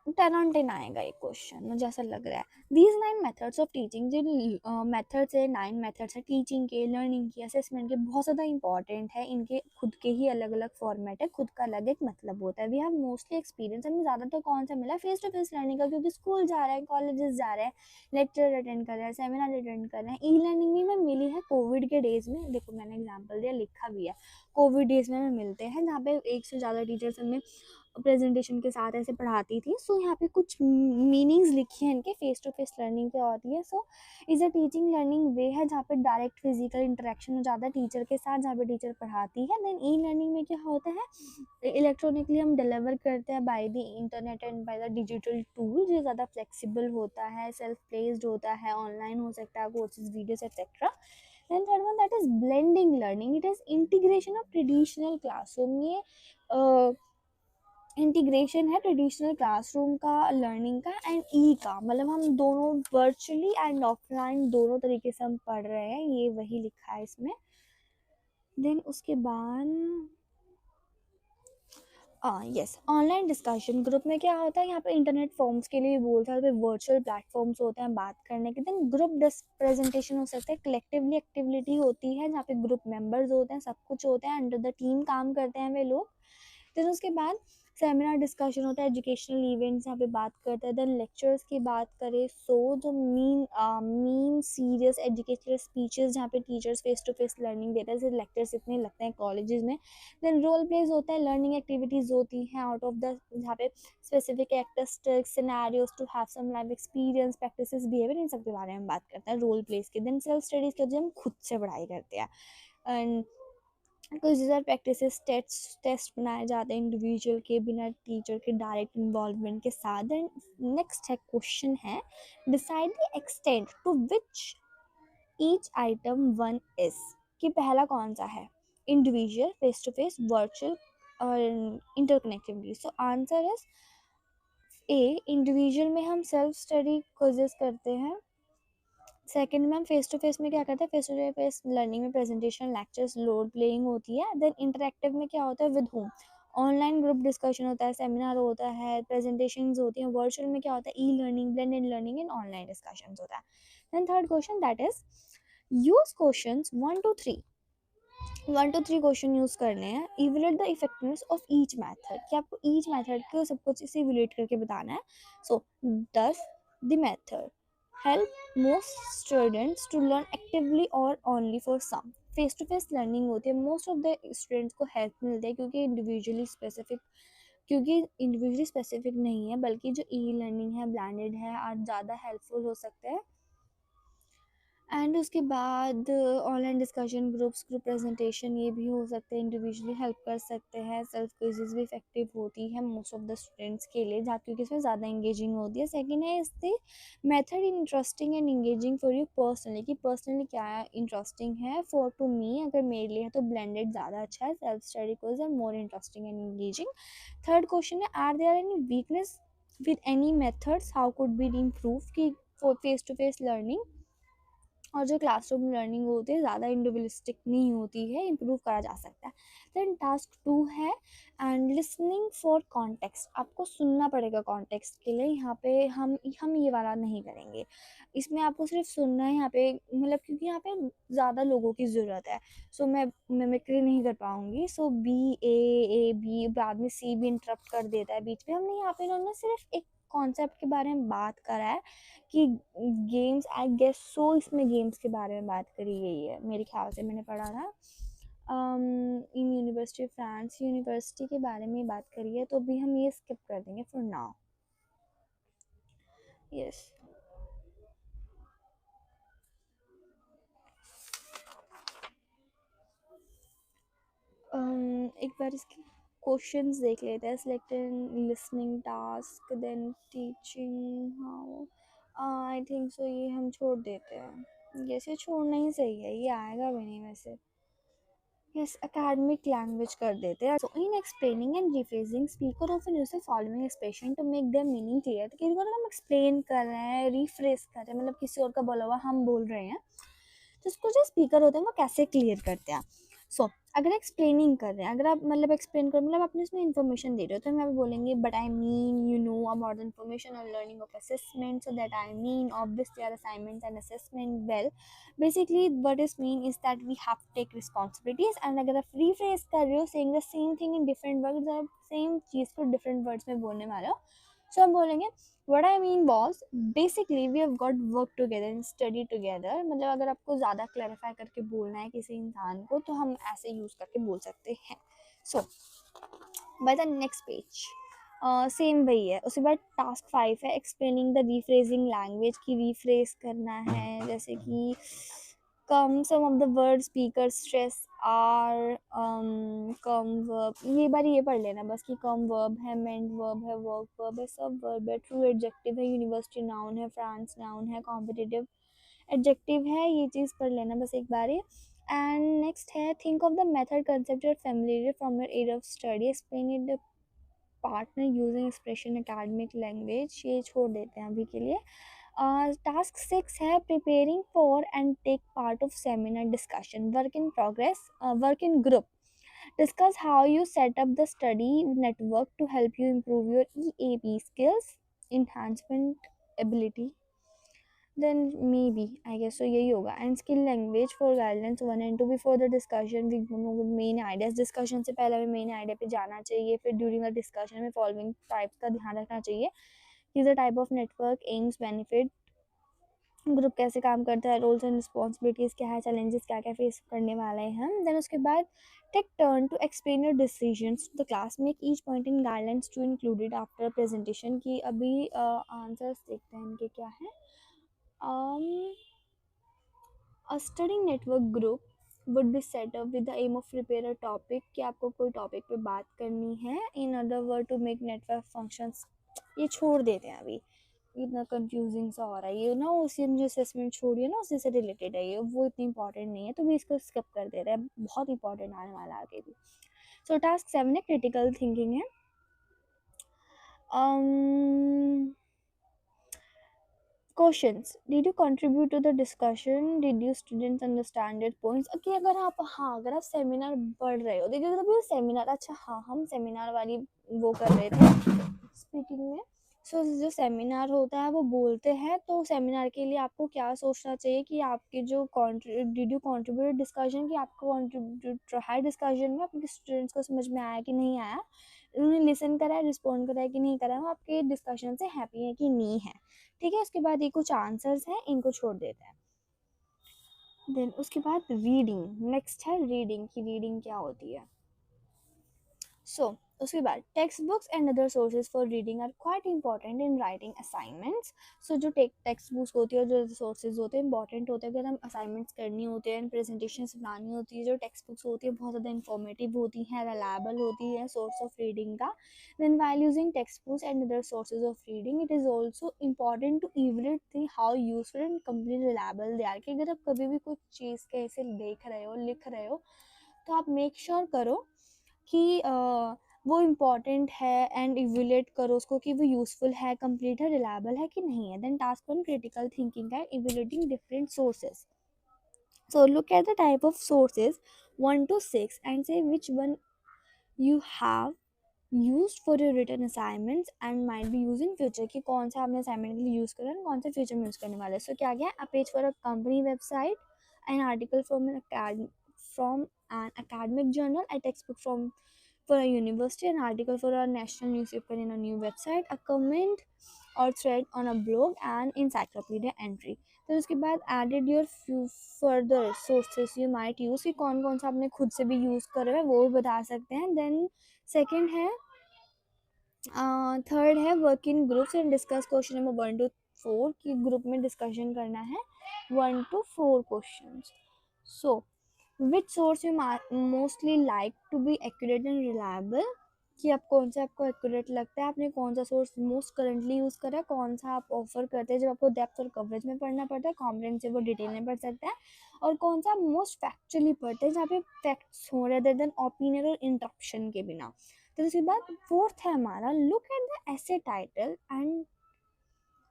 Speaker 1: 10 on 10 आएगा ये क्वेश्चन, मुझे ऐसा लग रहा है। दीज 9 मेथड्स ऑफ टीचिंग, जो मेथड्स है, 9 मेथड्स है टीचिंग के, लर्निंग के, असेसमेंट के, बहुत ज़्यादा इंपॉर्टेंट है। इनके खुद के ही अलग अलग फॉर्मेट है, खुद का अलग एक मतलब होता है। वी हैव मोस्टली एक्सपीरियंस, हमें ज़्यादातर कौन सा मिला है? फेस टू फेस लर्निंग का, क्योंकि स्कूल जा रहे हैं, कॉलेजेस जा रहे हैं, लेक्चर अटेंड कर रहे हैं, सेमिनार अटेंड कर रहे हैं। ई लर्निंग भी हमें मिली है कोविड के डेज में, देखो मैंने एग्जाम्पल दिया, लिखा भी है, कोविड डेज में हमें मिलते हैं, जहाँ पे एक से ज़्यादा टीचर्स हमें प्रेजेंटेशन के साथ ऐसे पढ़ाती थी। सो यहाँ पे कुछ मीनिंग्स लिखी हैं इनके, फेस टू फेस लर्निंग क्या होती है। So is a teaching learning way है जहाँ पे डायरेक्ट फिजिकल इंटरेक्शन हो जाता है टीचर के साथ, जहाँ पे टीचर पढ़ाती है। देन ई लर्निंग में क्या होता है? इलेक्ट्रॉनिकली हम डिलीवर करते हैं by the internet and by the digital tool, जो ज़्यादा फ्लेक्सिबल होता है, सेल्फ प्लेस्ड होता है, ऑनलाइन हो सकता है, courses, videos etcetera. Then third one, that is blending learning. It is integration of traditional classroom. ये इंटीग्रेशन है ट्रेडिशनल क्लासरूम का, लर्निंग का, एंड ई का, मतलब हम दोनों वर्चुअली एंड ऑफलाइन दोनों तरीके से हम पढ़ रहे हैं, ये वही लिखा है इसमें। देन उसके बाद यस, ऑनलाइन डिस्कशन ग्रुप में क्या होता है? यहाँ पे इंटरनेट फॉर्म्स के लिए बोलता है, वर्चुअल प्लेटफॉर्म्स होते हैं बात करने के। देन ग्रुप प्रेजेंटेशन हो सकता है, कलेक्टिवली एक्टिविटी होती है जहाँ पे ग्रुप मेंबर्स होते हैं, सब कुछ होते हैं, अंडर द टीम काम करते हैं वे लोग। फिर उसके बाद सेमिनार डिस्कशन होता है, एजुकेशनल इवेंट्स यहाँ पे बात करते हैं। देन लेक्चर्स की बात करें, सो जो मीन सीरियस एजुकेशनल स्पीचेस जहाँ पे teachers face to face learning देते हैं, जैसे लेक्चर्स इतने लगते हैं कॉलेजेस में। देन रोल प्लेज होता है, लर्निंग एक्टिविटीज़ होती हैं आउट ऑफ द, जहाँ पे specific actors scenarios to have some life experience, practices, behaviour, इन सब के बारे में बात करते हैं रोल प्लेस के। देन सेल्फ स्टडीज़ के, जो हम खुद से पढ़ाई करते हैं, एंड कुछ प्रैक्टिसेस, टेस्ट बनाए जाते हैं इंडिविजुअल के, बिना टीचर के डायरेक्ट इन्वॉल्वमेंट के साथ। देन नेक्स्ट है क्वेश्चन है, decide the extent to which each item one is. कि पहला कौन सा है? Individual, face to face, virtual और interconnectivity. So answer is A, individual में हम सेल्फ स्टडी क्विज़ेस करते हैं। सेकंड में हम फेस टू फेस में क्या करते हैं? फेस टू फेस लर्निंग में प्रेजेंटेशन, लेक्चर्स, रोल प्लेइंग होती है। देन इंटरेक्टिव में क्या होता है? With home, online group discussion होता है, सेमिनार होता है, प्रेजेंटेशंस होती हैं। वर्चुअल में क्या होता है? E learning, blended learning and online discussion होता है। Then third question, that is use question 1 to 3, 1 to 3 question use करने हैं। Evaluate the effectiveness of each method, कि आपको ईच मेथड को सब कुछ इसे इवेलुएट करके बताना है। So does the method help most students to learn actively और only for some. Face to face learning होती है, मोस्ट ऑफ द स्टूडेंट्स को हेल्प मिलती है, क्योंकि इंडिविजुअली स्पेसिफिक नहीं है, बल्कि जो ई लर्निंग है, ब्लेंडेड है, और ज़्यादा हेल्पफुल हो सकते हैं। एंड उसके बाद online discussion, groups, group presentation, ये भी हो सकते हैं, इंडिविजुअली हेल्प कर सकते हैं। सेल्फ क्विज़ेस भी इफेक्टिव होती है मोस्ट ऑफ द स्टूडेंट्स के लिए, जहाँ क्योंकि इसमें ज़्यादा इंगेजिंग होती है। सेकंड है, इससे method interesting and engaging for you personally, कि पर्सनली क्या इंटरेस्टिंग है। फॉर टू मी, अगर मेरे लिए है तो ब्लेंडेड ज़्यादा अच्छा है, self study quiz are more interesting and engaging. Third question है, are there any weakness with any methods, how could be improve, की for face to face learning और जो क्लासरूम लर्निंग होती है ज़्यादा इंडिविजुअलिस्टिक नहीं होती है, इम्प्रूव करा जा सकता है। देन टास्क 2 है एंड लिसनिंग फॉर कॉन्टेक्स्ट। आपको सुनना पड़ेगा कॉन्टेक्स्ट के लिए। यहाँ पे हम ये वाला नहीं करेंगे, इसमें आपको सिर्फ सुनना है यहाँ पे, मतलब क्योंकि यहाँ पे ज़्यादा लोगों की ज़रूरत है। सो मैं मिमिक्री नहीं कर पाऊँगी। सो बी ए ए बी, बाद में सी भी इंटरप्ट कर देता है बीच में। हमने यहाँ पे इन्होंने सिर्फ एक कॉन्सेप्ट के बारे में बात करा है कि गेम्स, आई गेस सो इसमें गेम्स के बारे में बात करी गई है, मेरे ख्याल से मैंने पढ़ा था। इन यूनिवर्सिटी फ्रांस यूनिवर्सिटी के बारे में बात करी है, तो अभी हम ये स्किप कर देंगे फॉर नाउ। यस, एक बार इसके क्वेश्चंस देख लेते हैं। Selected listening task, then teaching how, I think so ये हम छोड़ देते हैं। ये छोड़ना ही सही है, ये आएगा भी नहीं वैसे। यस, एकेडमिक लैंग्वेज कर देते हैं। So in explaining and rephrasing speaker often use the following expression to make their meaning clear. तो किसी को अगर हम एक्सप्लेन कर रहे हैं, रिफ्रेज कर रहे हैं, मतलब किसी और का बोला हुआ हम बोल रहे हैं, तो उसको जो स्पीकर होते हैं वो कैसे क्लियर करते हैं। सो अगर एक्सप्लेनिंग कर रहे हैं, अगर आप मतलब एक्सप्लेन कर मतलब आपने इसमें इन्फॉर्मेशन दे रहे हो, तो हम बोलेंगे but I mean you know about the information और learning of assessment, so that I mean obviously are assignments and assessment well. Basically what is mean is that we have to take responsibilities। and अगर आप rephrase कर रहे हो saying the same thing in different words, आप same चीज़ को different words में बोलने वाले हो, so हम बोलेंगे what I mean was basically we have got work together and study together। मतलब अगर आपको ज़्यादा क्लैरिफाई करके बोलना है किसी इंसान को, तो हम ऐसे यूज़ करके बोल सकते हैं। So by the next page same वही है। उसके बाद टास्क 5 है एक्सप्लेनिंग द रीफ्रेजिंग लैंग्वेज, की रीफ्रेज करना है, जैसे कि come some of the word speaker stress are come verb. ये बार ये पढ़ लेना बस कि कम वर्ब है, मेंट वर्ब है, वर्क वर्ब है, सब वर्ब है, ट्रू एडजेक्टिव है, यूनिवर्सिटी नाउन है, फ्रांस नाउन है, कॉम्पिटिटिव एडजेक्टिव है। ये चीज़ पढ़ लेना बस एक बार ही। एंड नेक्स्ट है think of the method concept you're familiar from your area of study, explain it partner using expression academic language. ये छोड़ देते हैं अभी के लिए। टास्क 6 है preparing for and take part of seminar discussion, work in progress, work in group, discuss how you set up the study network to help you improve your EAP skills, enhancement ability। then maybe I guess so यही होगा। and skill language for guidelines 1 and 2 before the discussion we main ideas, discussion से पहले हमें main idea पे जाना चाहिए। फिर during the discussion में following types का ध्यान रखना चाहिए कि the type of network, aims, benefit, group कैसे काम करता है, रोल्स एंड रिस्पॉन्सिबिलिटीज़ क्या है, चैलेंजेस क्या क्या फेस करने वाले हैं हम। देन उसके बाद take turn to explain your decisions to the class, make each point in guidelines to included after presentation. की अभी आंसर्स देखते हैं इनके क्या है। A study network group would be set up with the aim of prepare a topic, कि आपको कोई टॉपिक पे बात करनी है। In other word to make network functions. ये छोड़ देते हैं अभी, इतना कंफ्यूजिंग सा हो रहा है ये ना। उसी जो असेसमेंट छोड़िए ना, उसी से रिलेटेड है ये, वो इतनी इंपॉर्टेंट नहीं है, तो भी इसको स्किप कर दे रहे हैं, बहुत इंपॉर्टेंट आने वाला है आगे भी। सो टास्क 7 है क्रिटिकल थिंकिंग है। Questions, did you contribute to the discussion, did you students understand your points. Okay, अगर आप हाँ अगर आप सेमिनार पढ़ रहे हो, देखिए तभी सेमिनार, अच्छा हाँ हम सेमिनार वाली वो कर रहे थे स्पीकिंग में। सो जो सेमिनार होता है वो बोलते हैं, तो सेमिनार के लिए आपको क्या सोचना चाहिए कि आपके जो डिड यू कंट्रीब्यूट डिस्कशन, कि आपको कंट्रीब्यूट रहा है डिस्कशन में, आपके स्टूडेंट्स को समझ में आया कि नहीं आया, उन्होंने लिसन करा है, रिस्पॉन्ड करा है कि नहीं करा है, वो आपके डिस्कशन से हैप्पी है कि नहीं है। ठीक है, उसके बाद ये कुछ आंसर्स हैं, इनको छोड़ देते हैं। देन उसके बाद रीडिंग, नेक्स्ट है रीडिंग, की रीडिंग क्या होती है। सो उसके बाद text books and other sources for reading are quite important in writing assignments. So जो टेक्स्ट बुक्स होती है और जो सोर्सेज होते हैं इंपॉर्टेंट होते हैं अगर हम असाइनमेंट्स करनी होती है, प्रेजेंटेशन बनानी होती है। जो टेक्स्ट बुक्स होती है बहुत ज़्यादा इंफॉर्मेटिव होती हैं, रिलायबल होती है सोर्स ऑफ रीडिंग का। Then while using text books and other sources of reading, it is also important to evaluate the how useful and complete reliable they are. कि अगर आप कभी भी कुछ चीज़ कैसे देख रहे हो, लिख रहे हो, तो आप मेक श्योर करो कि वो इम्पॉर्टेंट है एंड इवेल्यूएट करो उसको कि वो यूज़फुल है, कंप्लीट है, रिलायबल है कि नहीं है। देन टास्क 1 क्रिटिकल थिंकिंग है, evaluating different sources. So look at the type of sources 1 to 6 and say which one you have used for your written assignments and might be used in future, कि कौन सा आपने assignment के लिए use करा है, कौन सा फ्यूचर में यूज़ करने वाले हैं. So क्या क्या है, a page for a company website, an article from an academic journal, a textbook from for a university, an article for a national newspaper in a new website, a comment or thread on a blog, and encyclopedia entry. तो उसके बाद added your few further sources you might use, कि कौन कौन सा आपने खुद से भी यूज़ करा है वो भी बता सकते हैं. देन सेकेंड है, थर्ड है work in groups and discuss question number 1 to 4, कि ग्रुप में डिस्कशन करना है 1 to 4 question. So which source you mostly like to be accurate and reliable, कि आप कौन सा आपको एक्यूरेट लगता है, आपने कौन सा सोर्स मोस्ट करंटली यूज़ करा है, कौन सा आप ऑफर करते हैं जब आपको डेप्थ और कवरेज में पढ़ना पड़ता है, कॉम्प्रिहेंसिव और डिटेल में पढ़ सकते हैं, और कौन सा मोस्ट फैक्चुअली पढ़ते हैं जहाँ पे फैक्ट्स हो रेदर देन ओपिनियन और इंटरप्शन के बिना. तो उसके बाद फोर्थ है हमारा, look at the essay title and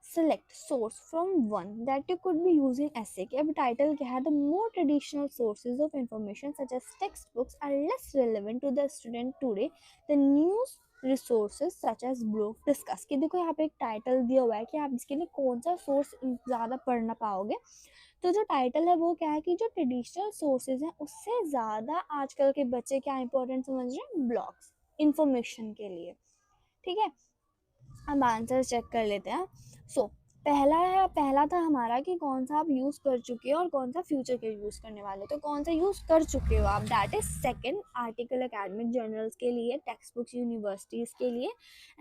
Speaker 1: select source from one that you could be using essay. कि अब टाइटल क्या है, the more traditional sources of information such as textbooks are less relevant to the student today, the news resources such as blog discuss. कि देखो यहाँ पे एक title दिया हुआ है कि आप इसके लिए कौन सा सोर्स ज़्यादा पढ़ना पाओगे. तो जो टाइटल है वो क्या है कि जो ट्रेडिशनल सोर्सेज हैं उससे ज़्यादा आजकल के बच्चे क्या इंपॉर्टेंट समझ रहे हैं, ब्लॉग्स इन्फॉर्मेशन के लिए. ठीक है, अब आंसर चेक कर लेते हैं. सो पहला था हमारा कि कौन सा आप यूज़ कर चुके हो और कौन सा फ्यूचर के यूज़ करने वाले हो. तो कौन सा यूज़ कर चुके हो आप, that is second, article academic journals के लिए, टेक्स्ट बुक्स यूनिवर्सिटीज़ के लिए,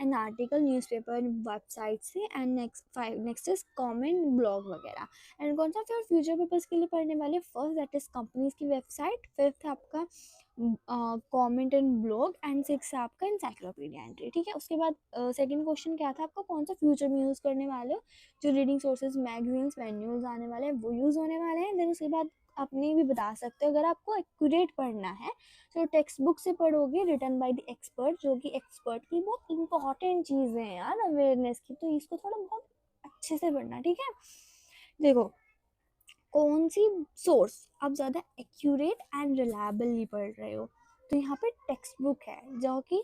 Speaker 1: एंड आर्टिकल न्यूज़पेपर वेबसाइट से, and next is comment blog वगैरह. एंड कौन सा फिर फ्यूचर पर्पज़ के लिए पढ़ने वाले, फर्स्ट दैट इज कंपनीज की वेबसाइट, फिफ्थ आपका comment and blog, and six आपका इंसाइक्लोपीडिया एंट्री. ठीक है, उसके बाद सेकंड क्वेश्चन क्या था आपका, कौन सा फ्यूचर में यूज़ करने वाले हो, जो रीडिंग सोर्सेज मैगजीन्स मैन्यूल्स आने वाले हैं वो यूज़ होने वाले हैं. देन उसके बाद अपने भी बता सकते हो अगर आपको एक्यूरेट पढ़ना है तो टेक्स्ट बुक से पढ़ोगे रिटन बाय द एक्सपर्ट, जो कि एक्सपर्ट की बहुत इंपॉर्टेंट चीज़ें हैं यार अवेयरनेस की, तो इसको थोड़ा बहुत अच्छे से पढ़ना. ठीक है, देखो कौन सी सोर्स आप ज़्यादा एक्यूरेट एंड रिलायबली पढ़ रहे हो, तो यहाँ पे टेक्स्ट बुक है जो कि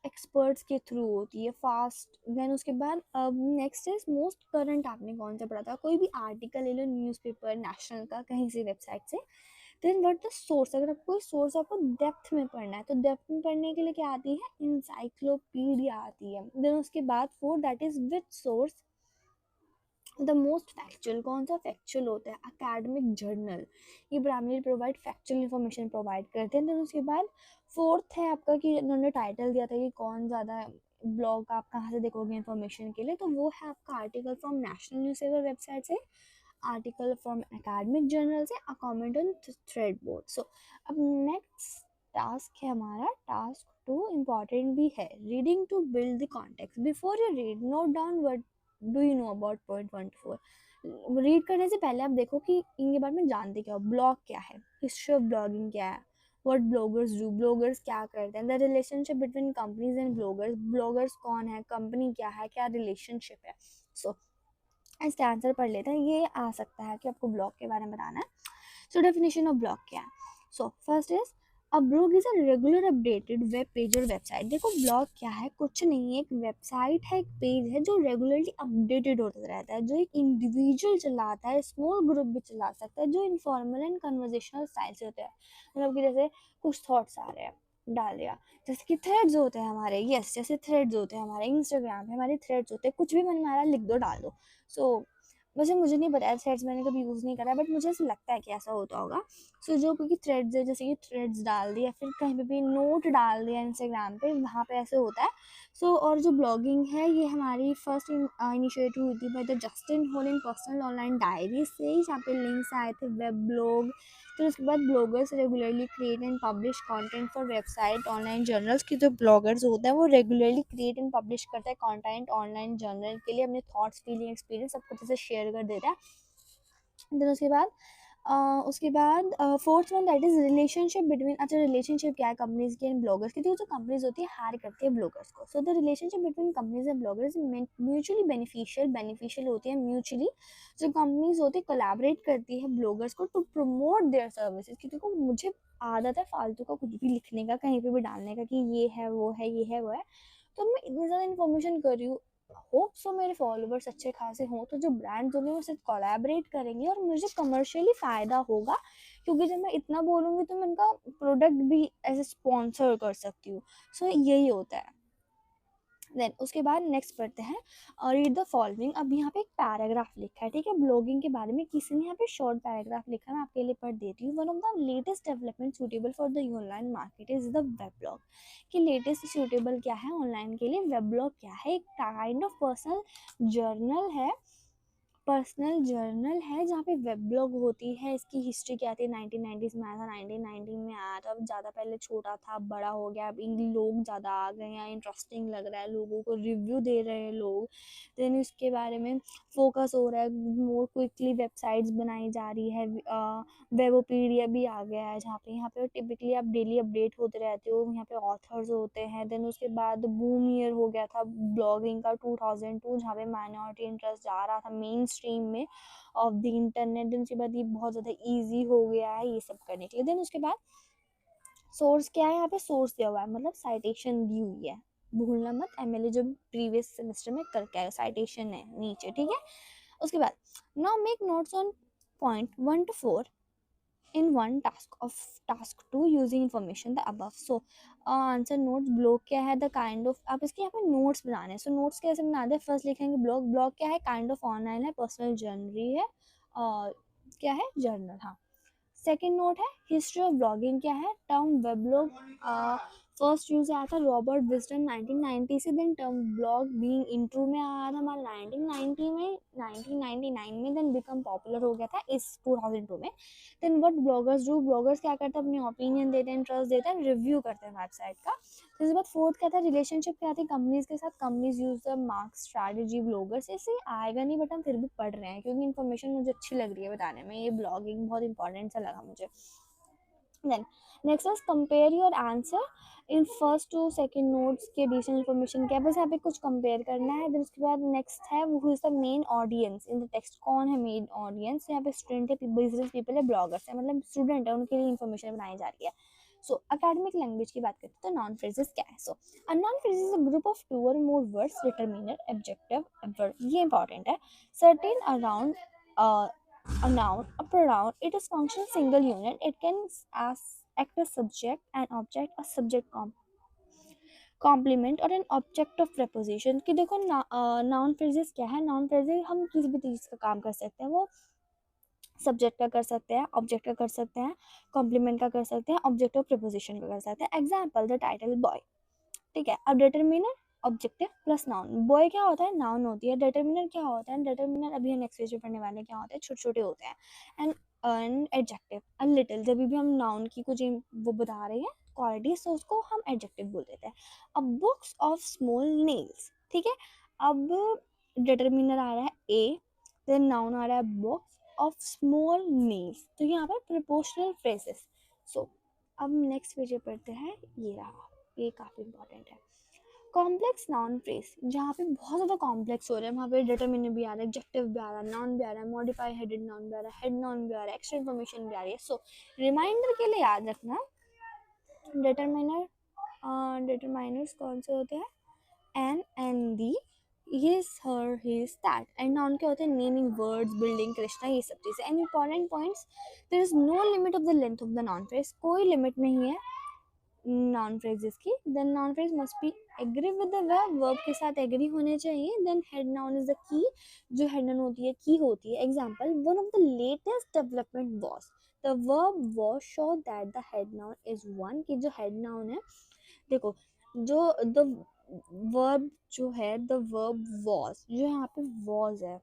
Speaker 1: एक्सपर्ट्स के थ्रू होती है फास्ट. देन उसके बाद नेक्स्ट इज मोस्ट करंट, आपने कौन सा पढ़ा था, कोई भी आर्टिकल ले लो न्यूज़पेपर नेशनल का कहीं से वेबसाइट से. देन व्हाट द सोर्स, अगर आपको सोर्स आपको डेप्थ में पढ़ना है तो डेप्थ में पढ़ने के लिए क्या आती है, इंसाइक्लोपीडिया आती है. देन उसके बाद four that is which source the most factual, कौन सा फैक्चुअल होता है, अकेडमिक जर्नल, ये primary provide factual information provide करते हैं. देन उसके बाद फोर्थ है आपका कि उन्होंने टाइटल दिया था कि कौन ज़्यादा ब्लॉग आप कहाँ से देखोगे इन्फॉर्मेशन के लिए, तो वो है आपका article from national newspaper website से, आर्टिकल फ्रॉम एकेडमिक जर्नल से, a comment on thread board. So अब नेक्स्ट टास्क है हमारा, टास्क 2 इम्पॉर्टेंट भी है, reading to build the context. Before you read note down what do you know about point 1 to 4. Read करने से पहले आप देखो कि इनके बारे में जानते क्या हो, ब्लॉग क्या है, हिस्ट्री ऑफ ब्लॉगिंग क्या है, व्हाट ब्लॉगर्स डू, ब्लॉगर्स क्या करते हैं, the relationship between companies and bloggers, bloggers कौन है, कंपनी क्या है, क्या रिलेशनशिप है. सो इसका आंसर पढ़ लेते हैं, ये आ सकता है कि आपको ब्लॉग के बारे में बताना है. सो डेफिनेशन ऑफ ब्लॉग क्या है, so first is a blog is a regular updated web page और वेबसाइट. देखो ब्लॉग क्या है, कुछ नहीं है, एक वेबसाइट है, एक पेज है जो रेगुलरली अपडेटेड होता रहता है, जो एक इंडिविजुअल चलाता है, स्मॉल ग्रुप भी चला सकता है, जो इन्फॉर्मल एंड कन्वर्जेशनल स्टाइल से होता है. मतलब कि जैसे कुछ थॉट्स आ रहे हैं डाल दिया, जैसे कि थ्रेड्स होते हैं हमारे, यस जैसे थ्रेड्स होते हैं हमारे इंस्टाग्राम पे, हमारे थ्रेड्स होते हैं, कुछ भी मन में आ रहा है लिख दो डाल दो. सो वैसे मुझे नहीं पता है, थ्रेड्स मैंने कभी यूज़ नहीं करा, बट मुझे ऐसा लगता है कि ऐसा होता होगा. सो जो क्योंकि थ्रेड्स है, जैसे कि थ्रेड्स डाल दिया, फिर कहीं पे भी नोट डाल दिया इंस्टाग्राम पे, वहाँ पे ऐसे होता है. सो और जो ब्लॉगिंग है ये हमारी फर्स्ट इनिशिएटिव हुई थी by the Justin hall in personal online diary से, जहाँ पे लिंक्स आए थे वेब ब्लॉग. तो उसके बाद bloggers regularly create and publish content for website online journals, की जो ब्लॉगर्स होते हैं वो रेगुलरली क्रिएट एंड पब्लिश करते हैं कंटेंट ऑनलाइन जर्नल के लिए, अपने थॉट्स फीलिंग एक्सपीरियंस सब कुछ ऐसे शेयर कर देता है. देन उसके बाद उसके बाद fourth one that is relationship between, अच्छा रिलेशनशिप क्या है कंपनीज के एंड ब्लॉगर्स की, तो जो कंपनीज होती है हायर करती है ब्लॉगर्स को, so the relationship between companies and bloggers mutually beneficial होती है। म्यूचुअली जो कंपनीज होती है कोलैबोरेट करती है ब्लॉगर्स को टू प्रमोट देयर सर्विसेज, क्योंकि देखो मुझे आदत है फालतू का कुछ भी लिखने का, कहीं पे भी डालने का कि ये है वो है ये है वो है, तो मैं इतनी ज़्यादा इन्फॉर्मेशन कर रही हूँ, होप सो मेरे फॉलोवर्स अच्छे खासे हों, तो जो ब्रांड्स होंगे वो सिर्फ कोलैबोरेट करेंगे और मुझे कमर्शियली फ़ायदा होगा, क्योंकि जब मैं इतना बोलूँगी तो मैं उनका प्रोडक्ट भी ऐसे स्पॉन्सर कर सकती हूँ। सो यही होता है। देन उसके बाद नेक्स्ट पढ़ते हैं रीड द फॉलोइंग। अब यहाँ पे एक पैराग्राफ लिखा है, ठीक है, ब्लॉगिंग के बारे में किसी ने यहाँ पे शॉर्ट पैराग्राफ लिखा है, मैं आपके लिए पढ़ देती हूँ। One of the latest development suitable for the online market is the web blog. कि लेटेस्ट सूटेबल क्या है ऑनलाइन के लिए, वेब ब्लॉग क्या है, एक काइंड ऑफ पर्सनल जर्नल है जहाँ पे वेब ब्लॉग होती है। इसकी हिस्ट्री क्या थी, 1990s में आया था, 1919 में आया था, अब ज़्यादा पहले छोटा था, अब बड़ा हो गया, अब लोग ज़्यादा आ गए हैं, इंटरेस्टिंग लग रहा है, लोगों को रिव्यू दे रहे हैं लोग, देन इसके बारे में फोकस हो रहा है, मोर क्विकली वेबसाइट्स बनाई जा रही है, वेबोपीडिया भी आ गया है जहाँ पे यहाँ पे टिपिकली आप डेली अपडेट होते रहते हो, यहाँ पे ऑथर्स होते हैं। देन उसके बाद बूम ईयर हो गया था ब्लॉगिंग का 2002, जहाँ पे माइनॉरिटी इंटरेस्ट जा रहा था मेन स्ट्रीम में ऑफ द इंटरनेट। देन उसके बाद ये बहुत ज़्यादा ईजी हो गया है ये सब करने के लिए। देन उसके बाद सोर्स क्या है, यहाँ पे सोर्स दिया हुआ है, मतलब साइटेशन दी हुई है, भूलना मत, एमएलए जो प्रीवियस सेमेस्टर में करके आया, साइटेशन है नीचे, ठीक है। उसके बाद now make notes on point 1 to 4 in one task 2 using information the above। so answer notes blog क्या है, द काइंड ऑफ, आप इसके यहाँ पे नोट्स बनाने हैं। सो नोट्स कैसे बनाते हैं, फर्स्ट लिखेंगे ब्लॉग क्या है, काइंड ऑफ ऑनलाइन है, पर्सनल जर्नरी है, और क्या है जर्नल, हाँ। सेकेंड नोट है हिस्ट्री ऑफ ब्लॉगिंग क्या है, term web blog first use आया था रॉबर्ट विजडन 1990 से, then term blog being intro में आया था हमारा 1990 में, 1999 में, देन बिकम पॉपुलर हो गया था इस 2002 में। Then what bloggers do, bloggers क्या करते हैं, अपनी ओपिनियन देते हैं, ट्रस्ट देते हैं, रिव्यू करते हैं वेबसाइट का। तो इसके बाद फोर्थ क्या था, रिलेशनशिप क्या थी कंपनीज के साथ, companies use the mark strategy bloggers, इससे आएगा नहीं बट हम फिर भी पढ़ रहे हैं क्योंकि इन्फॉर्मेशन मुझे अच्छी लग रही है बताने में, ये ब्लॉगिंग बहुत इंपॉर्टेंट सा लगा मुझे। Then next is compare your answer in first to second notes के एडिशनल इन्फॉर्मेशन क्या है, बस यहाँ पे कुछ कंपेयर करना है। देन उसके बाद नेक्स्ट है who is the main audience in the text, कौन है मेन ऑडियंस, यहाँ पे स्टूडेंट है, बिजनेस पीपल है, ब्लॉगर्स है, मतलब स्टूडेंट है उनके लिए इन्फॉर्मेशन बनाई जा रही है। सो अकेडमिक लैंग्वेज की बात करते हैं तो नॉन फ्रेजेस क्या है, so a noun phrase is a group of 2 or more words, determiner, adjective, adverb, ये इंपॉर्टेंट है। Certain around a noun, a pronoun, it is function single unit, it can act as subject, an object, a subject complement और an object of preposition। कि देखो noun phrases क्या है, noun phrases हम किसी भी चीज़ का काम कर सकते हैं, वो सब्जेक्ट का कर सकते हैं, ऑब्जेक्ट का कर सकते हैं, कॉम्प्लीमेंट का कर सकते हैं, ऑब्जेक्ट ऑफ प्रपोजिशन का कर सकते हैं। एग्जाम्पल द टाइटल बॉय, ठीक है। अब determiner objective plus noun, boy क्या होता है नाउन होती है, डिटरमिनर क्या होता है, डिटरमिनर अभी हम नेक्स्ट पेज पे पढ़ने वाले क्या होते हैं, छोटे छोटे होते हैं। And an adjective a little, जब भी हम नाउन की कुछ वो बता रहे हैं क्वालिटी, तो उसको हम एडजेक्टिव बोल देते हैं। अब बुक्स ऑफ स्मॉल नेल्स, ठीक है। अब डिटरमिनर आ रहा है ए, देन नाउन आ रहा है बुक्स ऑफ स्मॉल नेल्स, तो यहाँ पर प्रिपोर्शनल फ्रेजेस। सो अब नेक्स्ट पेज पे पढ़ते हैं, ये रहा, ये काफ़ी इंपॉर्टेंट है। कॉम्प्लेक्स नाउन फ्रेज, जहाँ पे बहुत ज़्यादा कॉम्प्लेक्स हो रहा है, वहाँ पे डिटरमिनर भी आ रहा है, एडजेक्टिव भी आ रहा है, नाउन भी आ रहा है, मॉडिफाई हेडेड नाउन भी आ रहा है, हेड नाउन भी आ रहा है, एक्स्ट्रा इन्फॉर्मेशन भी आ रही है। सो रिमाइंडर के लिए याद रखना डिटरमाइनर्स कौन से होते हैं, an and the, his her his that, and noun के होते हैं नेमिंग वर्ड्स, बिल्डिंग, कृष्णा, ये सब चीज़ें। And important points, there is no limit of the length of the noun phrase, कोई लिमिट नहीं है नॉन फ्रेजेस की। Then noun phrase must be agree with the verb, verb के साथ एग्री होने चाहिए। Then head noun is the key, जो हेड नाउन होती है की होती है। Example one of the latest development was the verb was show that the head noun is one, की जो हेड नाउन है, देखो जो द वर्ब जो है, द वर्ब वाज, जो यहाँ पे वाज है,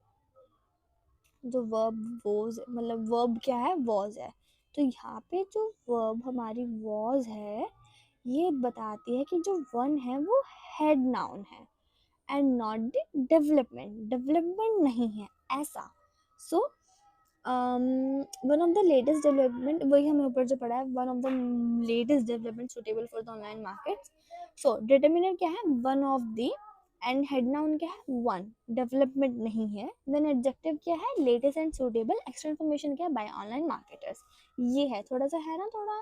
Speaker 1: जो वर्ब वॉज, मतलब वर्ब क्या है वॉज है, तो यहाँ पे जो वर्ब हमारी वॉज है ये बताती है कि जो वन है वो हेड नाउन है and not the development, development नहीं है ऐसा। So one of the latest development, वही हमें ऊपर जो पढ़ा है, one of the latest development suitable for the online markets. So determiner क्या है, one of the, and head noun क्या है, वन, डेवलपमेंट नहीं है. देन एडजेक्टिव क्या है, latest and suitable. Extra information क्या है, बाय ऑनलाइन मार्केटर्स. ये है, थोड़ा सा है ना, थोड़ा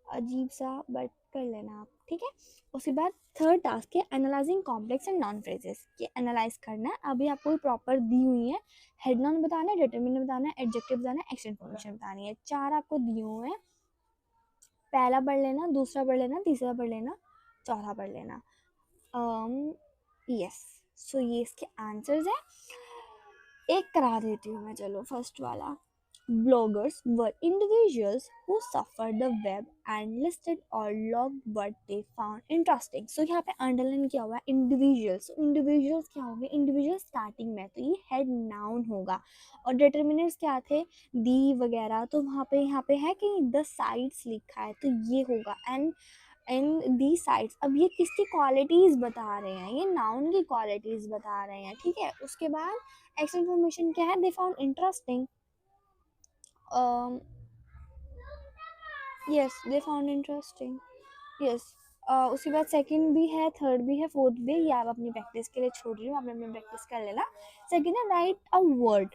Speaker 1: अजीब सा, बट कर लेना आप, ठीक है. उसके बाद थर्ड टास्क है analysing complex and non phrases. ये एनालाइज करना है. अभी आपको प्रॉपर दी हुई है, हेड नाउन बताना है, डिटरमिनर बताना है, एडजेक्टिव बताना है, एक्स्ट्रा इन्फॉर्मेशन बतानी है. 4 आपको दिए हुए हैं. पहला पढ़ लेना, दूसरा पढ़ लेना, तीसरा पढ़ लेना, चौथा पढ़ लेना. यस. सो ये इसके आंसर्स हैं. एक करा देती हूँ मैं, चलो फर्स्ट वाला. Bloggers were individuals who suffered the web and listed or logged what they found interesting. So यहाँ पे अंडरलाइन किया हुआ है individuals. So individuals क्या होंगे, individuals स्टार्टिंग में, तो ये हेड नाउन होगा. और डिटर्मिनर्स क्या थे, दी वगैरह, तो वहाँ पे यहाँ पे है कि द साइट्स लिखा है, तो ये होगा. एंड दी साइट्स, अब ये किसकी क्वालिटीज़ बता रहे हैं, ये नाउन की क्वालिटीज़ बता रहे हैं, ठीक है. उसके बाद एक्स्ट्रा इन्फॉर्मेशन क्या है, they found interesting. Yes, they found interesting. Yes. उसके बाद सेकंड भी है, थर्ड भी है, फोर्थ भी है. ये आप अपनी प्रैक्टिस के लिए छोड़ रही हूँ, आपने अपनी प्रैक्टिस कर लेना. सेकंड है write a word,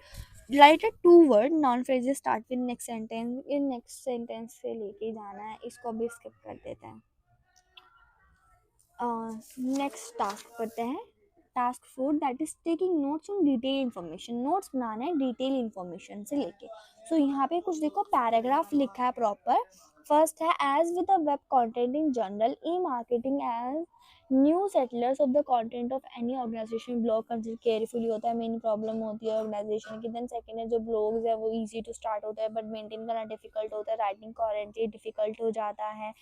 Speaker 1: write a two word noun phrases start with next sentence. In next sentence से लेके जाना है, इसको भी स्किप कर देते हैं. नेक्स्ट टास्क करते हैं. Task 4 that is taking notes on detail information. Notes बनाना है डिटेल इन्फॉर्मेशन से लेके. सो यहाँ पे कुछ देखो, पैराग्राफ लिखा है प्रॉपर. फर्स्ट है as with the web content in general, e marketing as new settlers of the content of any organization. Blog consider carefully होता है, मेन प्रॉब्लम होती है ऑर्गेनाइजेशन की. देन सेकंड है जो ब्लॉग्स है वो इजी टू स्टार्ट होता है बट मेंटेन करना डिफिकल्ट होता है, राइटिंग करेंटली डिफिकल्ट हो जाता है.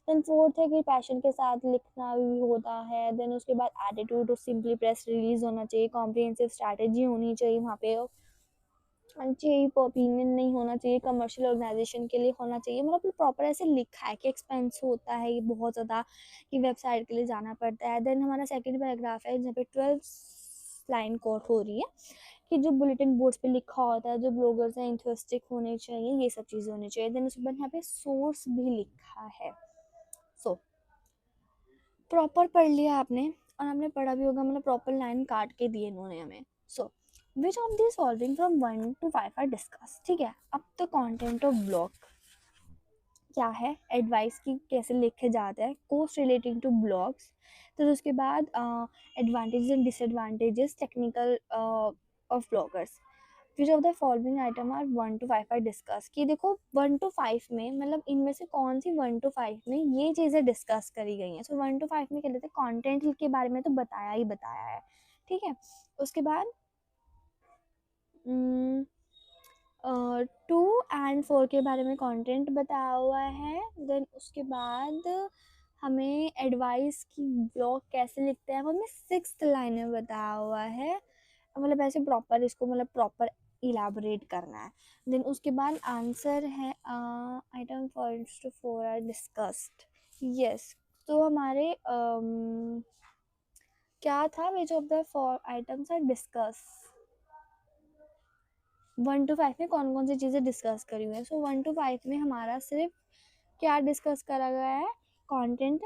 Speaker 1: देन फोर्थ है कि पैशन के साथ लिखना भी होता है. देन उसके बाद attitude to simply press release होना चाहिए, कॉम्प्रिहेंसिव स्ट्रैटेजी होनी चाहिए वहाँ पे, चीप ओपिनियन नहीं होना चाहिए, कमर्शियल ऑर्गेनाइजेशन के लिए होना चाहिए. मतलब प्रॉपर ऐसे लिखा है कि एक्सपेंस होता है ये बहुत ज़्यादा, कि वेबसाइट के लिए जाना पड़ता है. देन हमारा सेकंड पैराग्राफ है जहाँ पे 12 लाइन कोट हो रही है कि जो बुलेटिन बोर्ड्स पे लिखा होता है, जो ब्लॉगर्स हैं इंथुसिस्टिक होने चाहिए, ये सब चीज़ें होनी चाहिए. देन उसके बाद यहाँ पे सोर्स भी लिखा है. सो प्रॉपर पढ़ लिया आपने, और आपने पढ़ा भी होगा, मतलब प्रॉपर लाइन काट के दिए इन्होंने हमें. So which of the solving from 1 to 5 are discuss, ठीक है. अब तो कंटेंट ऑफ ब्लॉग क्या है, एडवाइस की कैसे लिखे जाते हैं, कोर्स रिलेटिंग टू ब्लॉग्स. तो उसके बाद advantages and disadvantages technical of bloggers. Which of the following item are 1 to 5 are discuss. कि देखो 1 to 5 में, मतलब इनमें से कौन सी 1 to 5 में ये चीज़ें डिस्कस करी गई हैं. सो 1 to 5 में क्या लेते हैं, कंटेंट के बारे में तो बताया ही बताया है, ठीक है. उसके बाद 2 and 4 के बारे में कंटेंट बताया हुआ है. देन उसके बाद हमें एडवाइस की ब्लॉग कैसे लिखते हैं वो हमें 6th लाइन में बताया हुआ है. मतलब ऐसे प्रॉपर इसको, मतलब प्रॉपर इलाबोरेट करना है. देन उसके बाद आंसर है item 1 to 4 are discussed. Yes. तो हमारे क्या था, which of the 4 items are discuss. 1 to 5 में कौन कौन सी चीज़ें डिस्कस करी हुई है. सो 1 to 5 में हमारा सिर्फ क्या डिस्कस करा गया है, कंटेंट,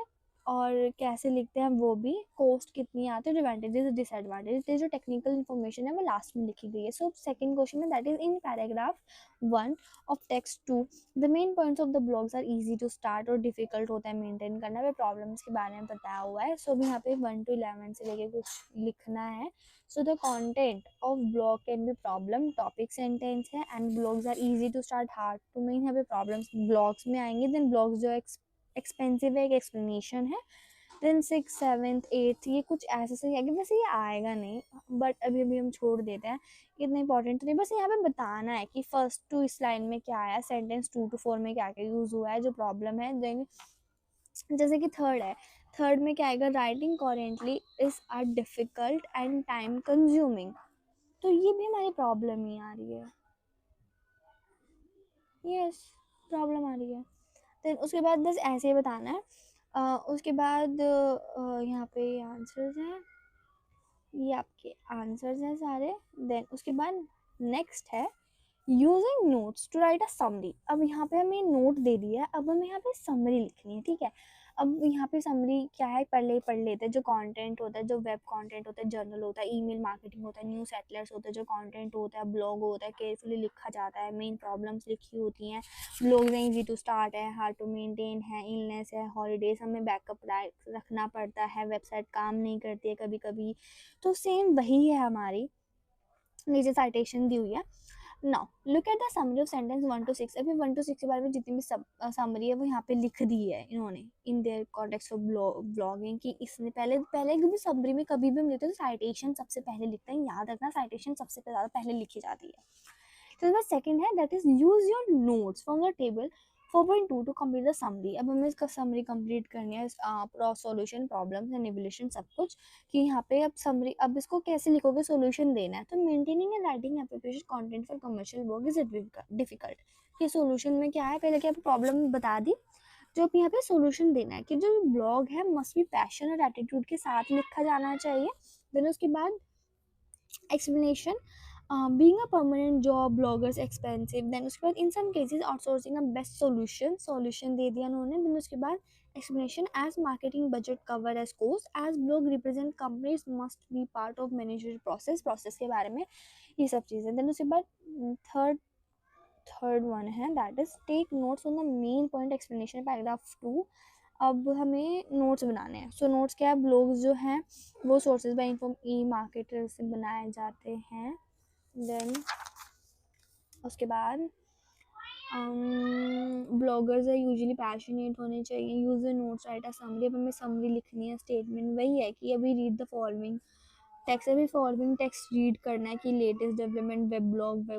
Speaker 1: और कैसे लिखते हैं वो भी, कॉस्ट कितनी आती है, एडवांटेजेस डिसएडवांटेजेस, जो टेक्निकल इन्फॉर्मेशन है वो लास्ट में लिखी गई है. सो सेकंड क्वेश्चन है that is in paragraph 1 of text 2 the main points of the blogs are easy to start और डिफिकल्ट होता है मेंटेन करना, वे प्रॉब्लम्स के बारे में बताया हुआ है. सो भी यहाँ पे 1 to 11 से लेके कुछ लिखना है. So the content of blog can be problem, topic sentence है, and blogs are easy to start, hard to main. यहाँ पे problems blogs में आएंगे. then blogs जो expensive है, एक explanation है. then 6, 7, 8 ये कुछ ऐसे सही है कि वैसे ये आएगा नहीं, बट अभी अभी हम छोड़ देते हैं, इतना इंपॉर्टेंट नहीं. बस यहाँ पे बताना है कि फर्स्ट टू इस लाइन में क्या आया, सेंटेंस 2 to 4 में क्या क्या यूज़ हुआ है, जो प्रॉब्लम है. देन जैसे कि थर्ड है, थर्ड में क्या आएगा, writing currently is are difficult and time consuming. तो ये भी हमारी प्रॉब्लम ही आ रही है. यस, प्रॉब्लम आ रही है. देन उसके बाद बस ऐसे ही बताना है. उसके बाद यहाँ पे आंसर्स हैं, ये आपके आंसर्स हैं सारे. देन उसके बाद नेक्स्ट है using notes to write a summary. अब यहाँ पे हमें नोट दे दिया है, अब हमें यहाँ पे समरी लिखनी है, ठीक है। अब यहाँ पे समरी क्या है, पढ़ लेते हैं। जो कंटेंट होता है, जो वेब कंटेंट होता है, जर्नल होता है, ईमेल मार्केटिंग होता है, न्यूज़ सेटलर्स होता है, जो कंटेंट होता है, ब्लॉग होता है, केयरफुली लिखा जाता है, मेन प्रॉब्लम्स लिखी होती हैं। ब्लॉग में इजी टू स्टार्ट है, हार्ड टू मेंटेन है, इलनेस है, हॉलीडेज, हमें बैकअप रखना पड़ता है, वेबसाइट काम नहीं करती है कभी कभी। तो सेम वही है हमारी, नीचे साइटेशन दी हुई है। Now look at the summary of sentence 1 to 6। अभी 1 to 6 के बारे में जितनी भी समरी है वो यहाँ पे लिख दी है इन्होंने in their context of blogging, कि इसने पहले पहले भी समरी में कभी भी हम लिखते हैं तो साइटेशन सबसे पहले लिखते हैं, याद रखना साइटेशन सबसे ज़्यादा पहले लिखी जाती है। तो सेकंड है that is use your notes from the table 4.2 to complete the summary. अब हमें इसका समरी कंप्लीट करनी है, सॉल्यूशन, प्रॉब्लम्स एंड एवोल्यूशन सब कुछ, कि यहाँ पे अब समरी, अब इसको कैसे लिखोगे, सॉल्यूशन देना है। तो maintaining and writing appropriate content for commercial work is difficult. कि सॉल्यूशन में क्या है, पहले क्या प्रॉब्लम बता दी, जो अब यहाँ पे सॉल्यूशन देना है कि जो ब्लॉग है मस्ट बी पैशन और एटीट्यूड के साथ लिखा जाना चाहिए। देन उसके बाद explanation, being a permanent job bloggers expensive। Then उसके बाद in some cases outsourcing a best solution दे दिया उन्होंने। देन उसके बाद explanation as marketing budget cover as cost as blog represent companies must be part of managerial process के बारे में ये सब चीज़ें। देन उसके बाद थर्ड थर्ड वन है that is take notes on the main point explanation paragraph 2। अब हमें नोट्स बनाने हैं। सो नोट्स क्या है, ब्लॉग्स जो हैं वो सोर्सेज बाय इन्फॉर्म ई मार्केटर से बनाए जाते हैं। देन उसके बाद ब्लॉगर्स है यूजुअली पैशनेट होने चाहिए। User notes right a summary. अब हमें समरी लिखनी है, स्टेटमेंट वही है कि अभी रीड द फॉलोइंग टेक्स्ट, अभी फॉलोइंग टेक्स्ट रीड करना है कि लेटेस्ट डेवलपमेंट, वेब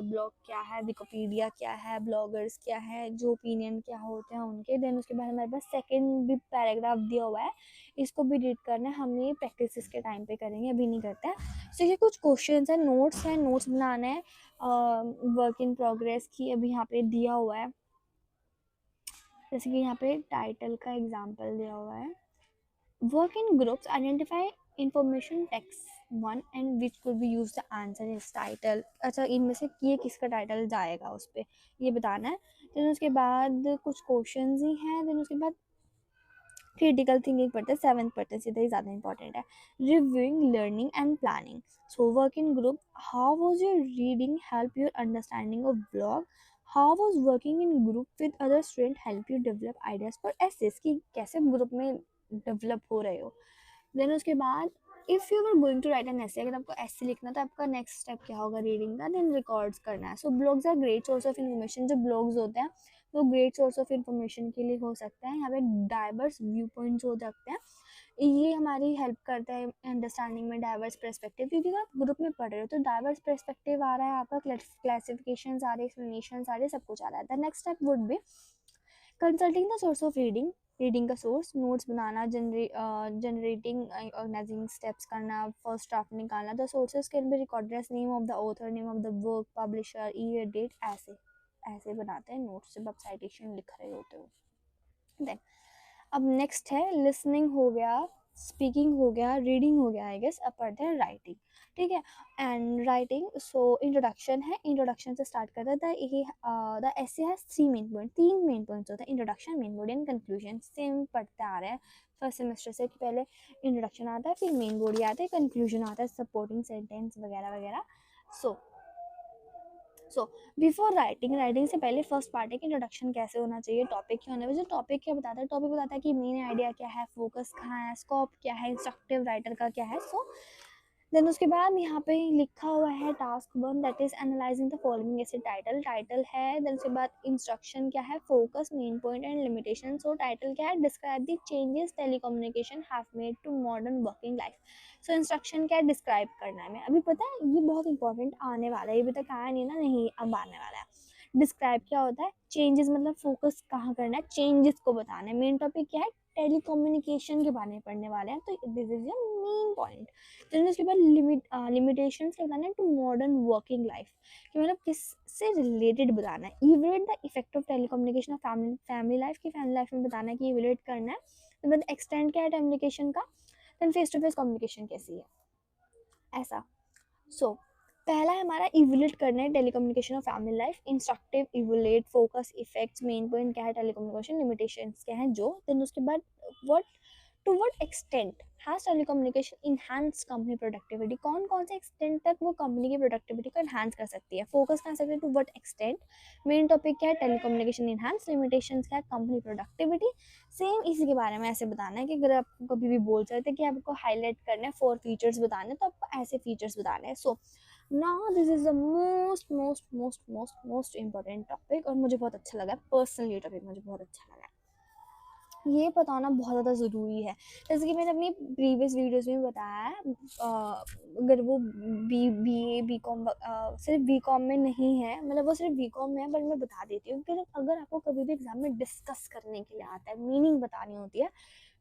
Speaker 1: ब्लॉग क्या है, विकिपीडिया क्या है, ब्लॉगर्स क्या है, जो ओपिनियन क्या होते हैं उनके। देन उसके बाद हमारे पास सेकंड भी पैराग्राफ दिया हुआ है, इसको भी रीड करना है। हम ये प्रैक्टिस के टाइम पे करेंगे, अभी नहीं करते हैं। तो ये कुछ क्वेश्चन है, नोट्स बनाना है वर्क इन प्रोग्रेस की। अभी यहाँ पे दिया हुआ है, जैसे कि यहाँ पे टाइटल का एग्जाम्पल दिया हुआ है, work in groups, identify information text one and which could be use the answer is title. अच्छा, इनमें से ये किसका टाइटल जाएगा उस पर ये बताना है। देन उसके बाद कुछ क्वेश्चन ही हैं। देन उसके बाद क्रिटिकल थिंकिंग पढ़ते हैं, 7th पढ़ते हैं, सीधा ही ज़्यादा इंपॉर्टेंट है। Reviewing learning and planning, so work in group, how was your reading help your understanding of blog, how was working in group with other student help you develop ideas for essays, की कैसे group में develop हो रहे हो। Then उसके बाद if you are going to write an essay, अगर आपको ऐसे लिखना तो आपका नेक्स्ट स्टेप क्या होगा, रीडिंग का। देन रिकॉर्ड्स करना है। So blogs are great source of information. जो ब्लॉग्स होते हैं वो ग्रेट सोर्स ऑफ इन्फॉर्मेशन के लिए हो सकता है। यहाँ पे डाइवर्स व्यू पॉइंट्स हो सकते हैं, ये हमारी हेल्प करता है अंडरस्टैंडिंग में डाइवर्स पर्सपेक्टिव, क्योंकि आप ग्रुप में पढ़ रहे हो तो डाइवर्स पर्सपेक्टिव आ रहा है, आपका क्लासिफिकेशन आ रहे हैं, एक्सप्लेनेशन आ रहे हैं, सब कुछ आ रहा है। The next step would be consulting the source of reading का सोर्स, नोट्स बनाना, जनरेटिंग, ऑर्गेनाइजिंग स्टेप्स करना, फर्स्ट ड्राफ्ट निकालना। The sources can be recorded as name of the author, name of the book, publisher, year, date, ऐसे ऐसे बनाते हैं notes जब आप साइटेशन लिख रहे होते हो। देन अब नेक्स्ट है लिसनिंग हो गया, स्पीकिंग हो गया, रीडिंग हो गया, आई गेस। अब पढ़ते हैं राइटिंग, ठीक है। एंड राइटिंग, सो इंट्रोडक्शन है, इंट्रोडक्शन से स्टार्ट करता है। The essay has 3 main points होते हैं, introduction, main body and conclusion. Same पढ़ते आ रहे हैं फर्स्ट सेमेस्टर से कि पहले इंट्रोडक्शन आता है, फिर मेन बॉडी आता है, कंक्लूजन आता है, सपोर्टिंग सेंटेंस वगैरह वगैरह। सो बिफोर राइटिंग से पहले फर्स्ट पार्ट है कि इंट्रोडक्शन कैसे होना चाहिए, टॉपिक क्या होना है। टॉपिक क्या बताता है, टॉपिक बताता है कि मेन आइडिया क्या है, फोकस कहाँ है, स्कोप क्या है, इंस्ट्रक्टिव राइटर का क्या है। सो देन उसके बाद यहाँ पे लिखा हुआ है task 1 that is analyzing the following, essay title है। देन उसके बाद इंस्ट्रक्शन क्या है, focus, main point and limitation. So title क्या है, describe the changes telecommunication have made to modern working life. So instruction क्या है, डिस्क्राइब करना है। मैं अभी पता है ये बहुत इंपॉर्टेंट आने वाला है, ये अभी तक आया नहीं ना, नहीं अब आने वाला है। डिस्क्राइब क्या होता है, चेंजेस मतलब फोकस कहाँ करना है, चेंजेस को बताना है। मेन टॉपिक क्या है, टेलीकम्युनिकेशन के बारे में पढ़ने वाले हैं, तो this is your main point. तो उसके बाद लिमिटेशंस क्या बताना है, टू मॉडर्न वर्किंग लाइफ, कि मतलब किससे रिलेटेड बताना है। Evaluate the effect of telecommunication of family life, की फैमिली लाइफ में बताना है कि इवेलुएट करना है। तो मतलब एक्सटेंड क्या है कम्युनिकेशन का, then face to face communication कैसी है, ऐसा। सो पहला है हमारा इवोल्यूट करना है telecommunication of family life, instructive, evolute, focus, effects, main point क्या है टेलीकम्युनिकेशन, लिमिटेशंस क्या है जो, देन उसके बाद what to what extent has telecommunication enhance company productivity, कौन कौन से एक्सटेंट तक वो कंपनी की प्रोडक्टिविटी को इनहांस कर सकती है, फोकस कर सकते हैं to what extent, main topic क्या है टेलीकम्युनिकेशन इनहांस, लिमिटेशंस क्या है कंपनी प्रोडक्टिविटी। सेम इसी के बारे में ऐसे बताना है कि अगर आपको कभी भी बोल सकते हैं कि आपको हाईलाइट करना है 4 फीचर्स बताने हैं तो आपको ऐसे फीचर्स बताने हैं। So now this is the most most most most most important topic, और मुझे बहुत अच्छा लगा पर्सनली, ये टॉपिक मुझे बहुत अच्छा लगा, ये बताना बहुत ज़्यादा ज़रूरी है। जैसे कि मैंने अपनी प्रीवियस वीडियोस में बताया है, अगर वो बी कॉम सिर्फ बी कॉम में नहीं है, मतलब वो सिर्फ बी कॉम में है, बट मैं बता देती हूँ कि अगर आपको कभी भी एग्जाम में डिस्कस करने के लिए आता है, मीनिंग बतानी होती है,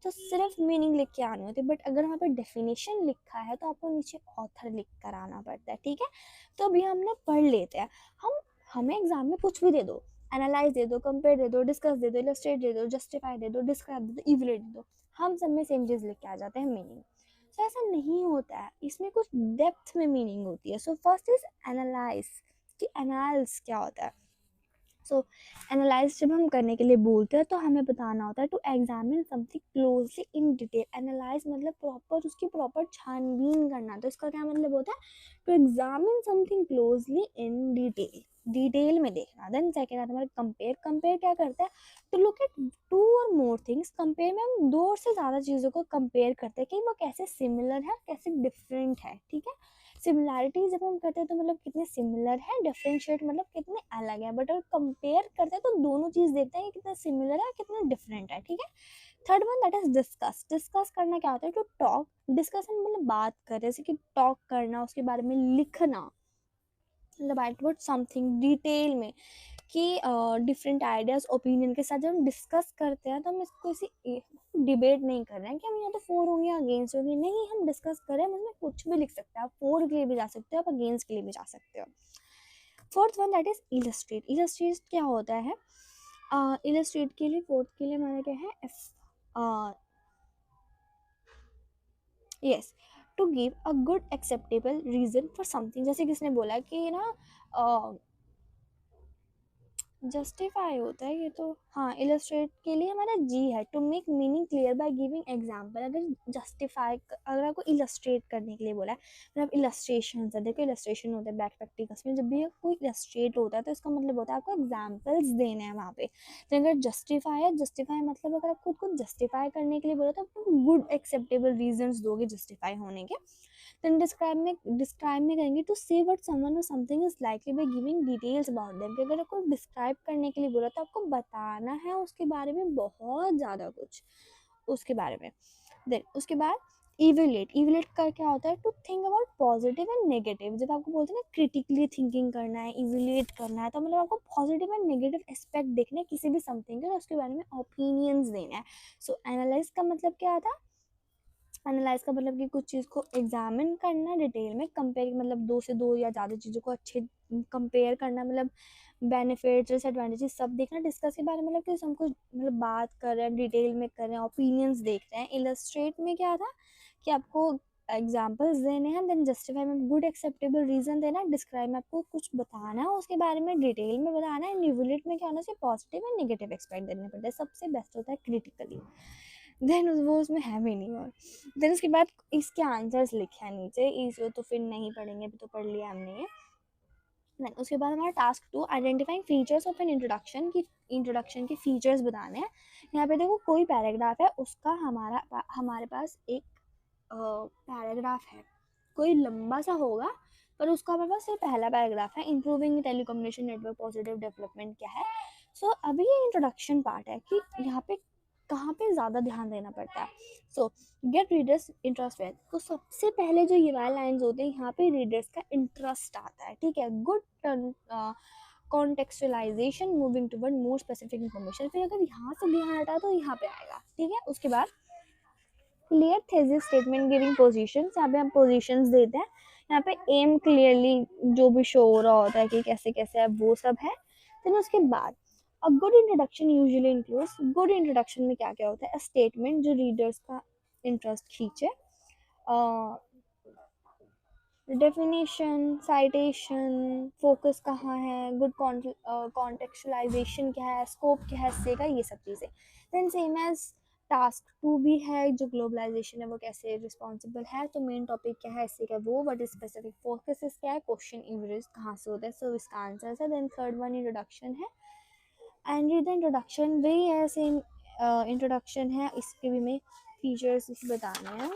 Speaker 1: तो सिर्फ मीनिंग लिख के आनी होती है, बट अगर वहाँ पे डेफिनेशन लिखा है तो आपको नीचे ऑथर लिख कर आना पड़ता है, ठीक है। तो अभी हमने पढ़ लेते हैं, हमें एग्जाम में कुछ भी दे दो, एनालाइज दे दो, कंपेयर दे दो, डिस्कस दे दो, इलस्ट्रेट दे दो, जस्टिफाई दे दो, डिस्क्राइब दे दो, इवैल्यूएट दे दो, हम सब में सेम चीज़ लिख के आ जाते हैं मीनिंग। सो ऐसा नहीं होता है, इसमें कुछ डेप्थ में मीनिंग होती है। सो फर्स्ट इज एनालाइज, कि एनालिस क्या होता है। सो एनालाइज जब हम करने के लिए बोलते हैं तो हमें बताना होता है to examine something closely in detail, analyze मतलब प्रॉपर उसकी प्रॉपर छानबीन करना, तो इसका क्या मतलब होता है to examine something closely in detail, detail में देखना। देन सेकेंड आता है हमारा कंपेयर, कंपेयर क्या करता है टू लुक एट 2 और मोर थिंग्स, कंपेयर में हम 2 से ज़्यादा चीज़ों को कंपेयर करते हैं कि वो कैसे सिमिलर है कैसे डिफरेंट है, ठीक है। सिमिलैरिटी जब हम करते हैं तो मतलब कितने सिमिलर है, डिफरेंशिएट मतलब कितने अलग है, बट अगर कंपेयर करते हैं तो दोनों चीज़ देखते हैं कि कितना सिमिलर है कितना डिफरेंट है, ठीक है। Third one that is discuss, discuss करना क्या होता है टू टॉक, डिस्कस मतलब बात कर, जैसे कि टॉक करना, उसके बारे में लिखना, मतलब आई अबाउट समथिंग डिटेल में, कि डिफरेंट आइडियाज़ ओपिनियन के साथ जब हम डिस्कस करते हैं तो हम इसको किसी डिबेट नहीं कर रहे हैं कि हम या तो फोर होंगे या अगेंस्ट होंगे, नहीं, हम डिस्कस करें, मतलब कुछ भी लिख सकते हैं, आप फोर के लिए भी जा सकते हो, आप अगेंस्ट के लिए भी जा सकते हो। Fourth one that is illustrate, illustrate क्या होता है, इलस्ट्रेट के लिए फोर्थ के लिए हमारा क्या है, yes, to give a good acceptable reason for something, जैसे किसने बोला कि ना जस्टिफाई होता है ये तो, हाँ, इलस्ट्रेट के लिए हमारा जी है, to make meaning clear by giving example, अगर जस्टिफाई अगर आपको इलस्ट्रेट करने के लिए बोला है, मतलब इलस्ट्रेशन है, देखो इलस्ट्रेशन होता है बैक प्रैक्टिकल्स में, जब भी कोई इलस्ट्रेट होता है तो इसका मतलब होता है आपको एग्जाम्पल्स देने हैं वहाँ पे। तो अगर जस्टिफाई है, जस्टिफाई मतलब अगर आप खुद को जस्टिफाई करने के लिए बोला तो आप गुड एक्सेप्टेबल रीजन दोगे जस्टिफाई होने के। then describe में करेंगे टू से व्हाट समवन और something is likely by giving details about them, कि अगर आपको डिस्क्राइब करने के लिए बोला तो आपको बताना है उसके बारे में बहुत ज़्यादा कुछ उसके बारे में। देन उसके बाद इवेलेट, इवेलेट का क्या होता है to think about positive and negative, जब आपको बोलते हैं ना क्रिटिकली थिंकिंग करना है, इवेलेट करना है, तो मतलब आपको पॉजिटिव एंड नेगेटिव एस्पेक्ट देखना है किसी भी समथिंग के, तो उसके बारे में ओपिनियंस देना है। सो एनालाइज का मतलब क्या था, एनालाइज का मतलब कि कुछ चीज़ को एग्जामिन करना डिटेल में, कंपेयर मतलब 2 से 2 या ज़्यादा चीज़ों को अच्छे कंपेयर करना, मतलब बेनिफिट्स डिसएडवांटेजेस सब देखना, डिस्कस के बारे में मतलब कि हम कुछ मतलब बात कर रहे हैं डिटेल में कर रहे हैं, ओपिनियंस देख रहे हैं। इलस्ट्रेट में क्या था कि आपको एग्जाम्पल्स देने हैं, देन जस्टिफाई में गुड एक्सेप्टेबल रीजन देना, डिस्क्राइब में आपको कुछ बताना है उसके बारे में डिटेल में बताना है, इवैल्यूएट में क्या होना चाहिए पॉजिटिव एंड नेगेटिव एक्सपेक्ट देने पड़ते हैं, सबसे बेस्ट होता है क्रिटिकली, देन वो उसमें है भी नहीं। और देन उसके बाद इसके आंसर्स लिखे हैं नीचे, इसको तो फिर नहीं पढ़ेंगे, अभी तो पढ़ लिया हमने ये। देन उसके बाद हमारा task 2 identifying features of an introduction, की इंट्रोडक्शन के फीचर्स बताने हैं। यहाँ पे देखो कोई पैराग्राफ है उसका हमारे पास एक पैराग्राफ है, कोई लंबा सा होगा पर उसका हमारे पास सिर्फ पहला पैराग्राफ है, improving telecommunication network positive development क्या है। सो अभी ये इंट्रोडक्शन पार्ट है कि यहाँ पे कहाँ पे ज़्यादा ध्यान देना पड़ता है। सो गेट रीडर्स इंटरेस्ट विद, तो सबसे पहले जो ये वाले लाइन्स होते हैं यहाँ पे रीडर्स का इंटरेस्ट आता है, ठीक है। Good contextualisation moving toward more specific information, फिर अगर यहाँ से ध्यान हटा तो यहाँ पे आएगा, ठीक है। उसके बाद clear thesis statement giving positions, यहाँ पे हम पोजीशंस देते हैं, यहाँ पे एम क्लियरली जो भी शो हो रहा होता है कि कैसे कैसे है वो सब है। फिर उसके बाद a good introduction usually includes, good introduction में क्या क्या होता है, स्टेटमेंट जो रीडर्स का इंटरेस्ट खींचे, डेफिनेशन, साइटेशन, फोकस कहाँ है, गुड कॉन्टेक्चुअलाइजेशन क्या है, स्कोप क्या है इससे का, ये सब चीज़ें। देन सेम एज टास्क 2 भी है, जो ग्लोबलाइजेशन है वो कैसे रिस्पॉन्सिबल है, तो मेन टॉपिक क्या है इससे का वो, व्हाट इज स्पेसिफिक फोकस इस क्या है, क्वेश्चन यूज कहाँ से होता है, सो इसका आंसर है। देन थर्ड वन इंट्रोडक्शन है, एंड रीड द इंट्रोडक्शन वही है, सेम इंट्रोडक्शन है, इसके भी में फीचर्स बताने हैं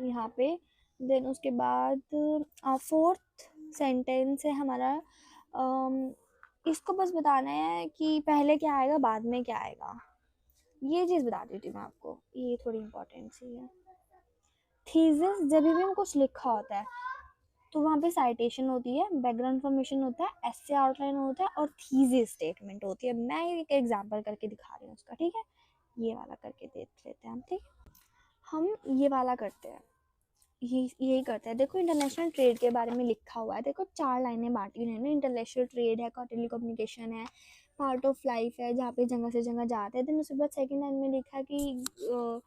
Speaker 1: यहाँ पे। देन उसके बाद फोर्थ सेंटेंस है हमारा, इसको बस बताना है कि पहले क्या आएगा बाद में क्या आएगा, ये चीज़ बता देती हूँ मैं आपको, ये थोड़ी इंपॉर्टेंट सी है। थीसिस जब भी हम कुछ लिखा होता है तो वहाँ पे साइटेशन होती है, बैकग्राउंड इन्फॉर्मेशन होता है, एसे आउटलाइन होता है और थीसिस स्टेटमेंट होती है। मैं एक एग्जांपल करके दिखा रही हूँ उसका, ठीक है, ये वाला करके देख लेते हैं हम, ठीक। हम ये वाला करते हैं, यही करते हैं। देखो इंटरनेशनल ट्रेड के बारे में लिखा हुआ है, देखो 4 लाइनें बांटी हुई है ना, इंटरनेशनल ट्रेड है, टेलीकम्युनिकेशन है, पार्ट ऑफ लाइफ है जहाँ पे जगह से जगह जाते हैं। देन उसके बाद सेकंड लाइन में लिखा कि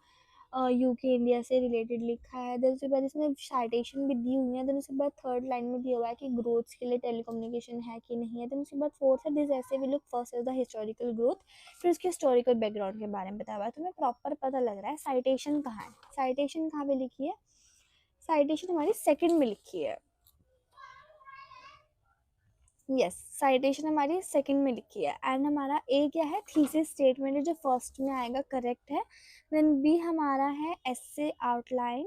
Speaker 1: यूके इंडिया से रिलेटेड लिखा है। देन उसके बाद इसमें साइटेशन भी दी हुई है। देन उसके बाद थर्ड लाइन में दिया हुआ है कि ग्रोथ के लिए टेलीकम्युनिकेशन है कि नहीं है। देन उसके बाद फोर्थ है, दिस ऐसे भी look first is the historical growth, फिर उसके हिस्टोरिकल बैकग्राउंड के बारे में बताया हुआ है। तुम्हें प्रॉपर पता लग रहा है साइटेशन कहाँ है, साइटेशन कहाँ पे लिखी है, साइटेशन हमारी सेकंड में लिखी है, यस साइटेशन हमारी सेकंड में लिखी है। एंड हमारा ए क्या है, थीसिस स्टेटमेंट है जो फर्स्ट में आएगा, करेक्ट है। देन बी हमारा है एसे आउटलाइन,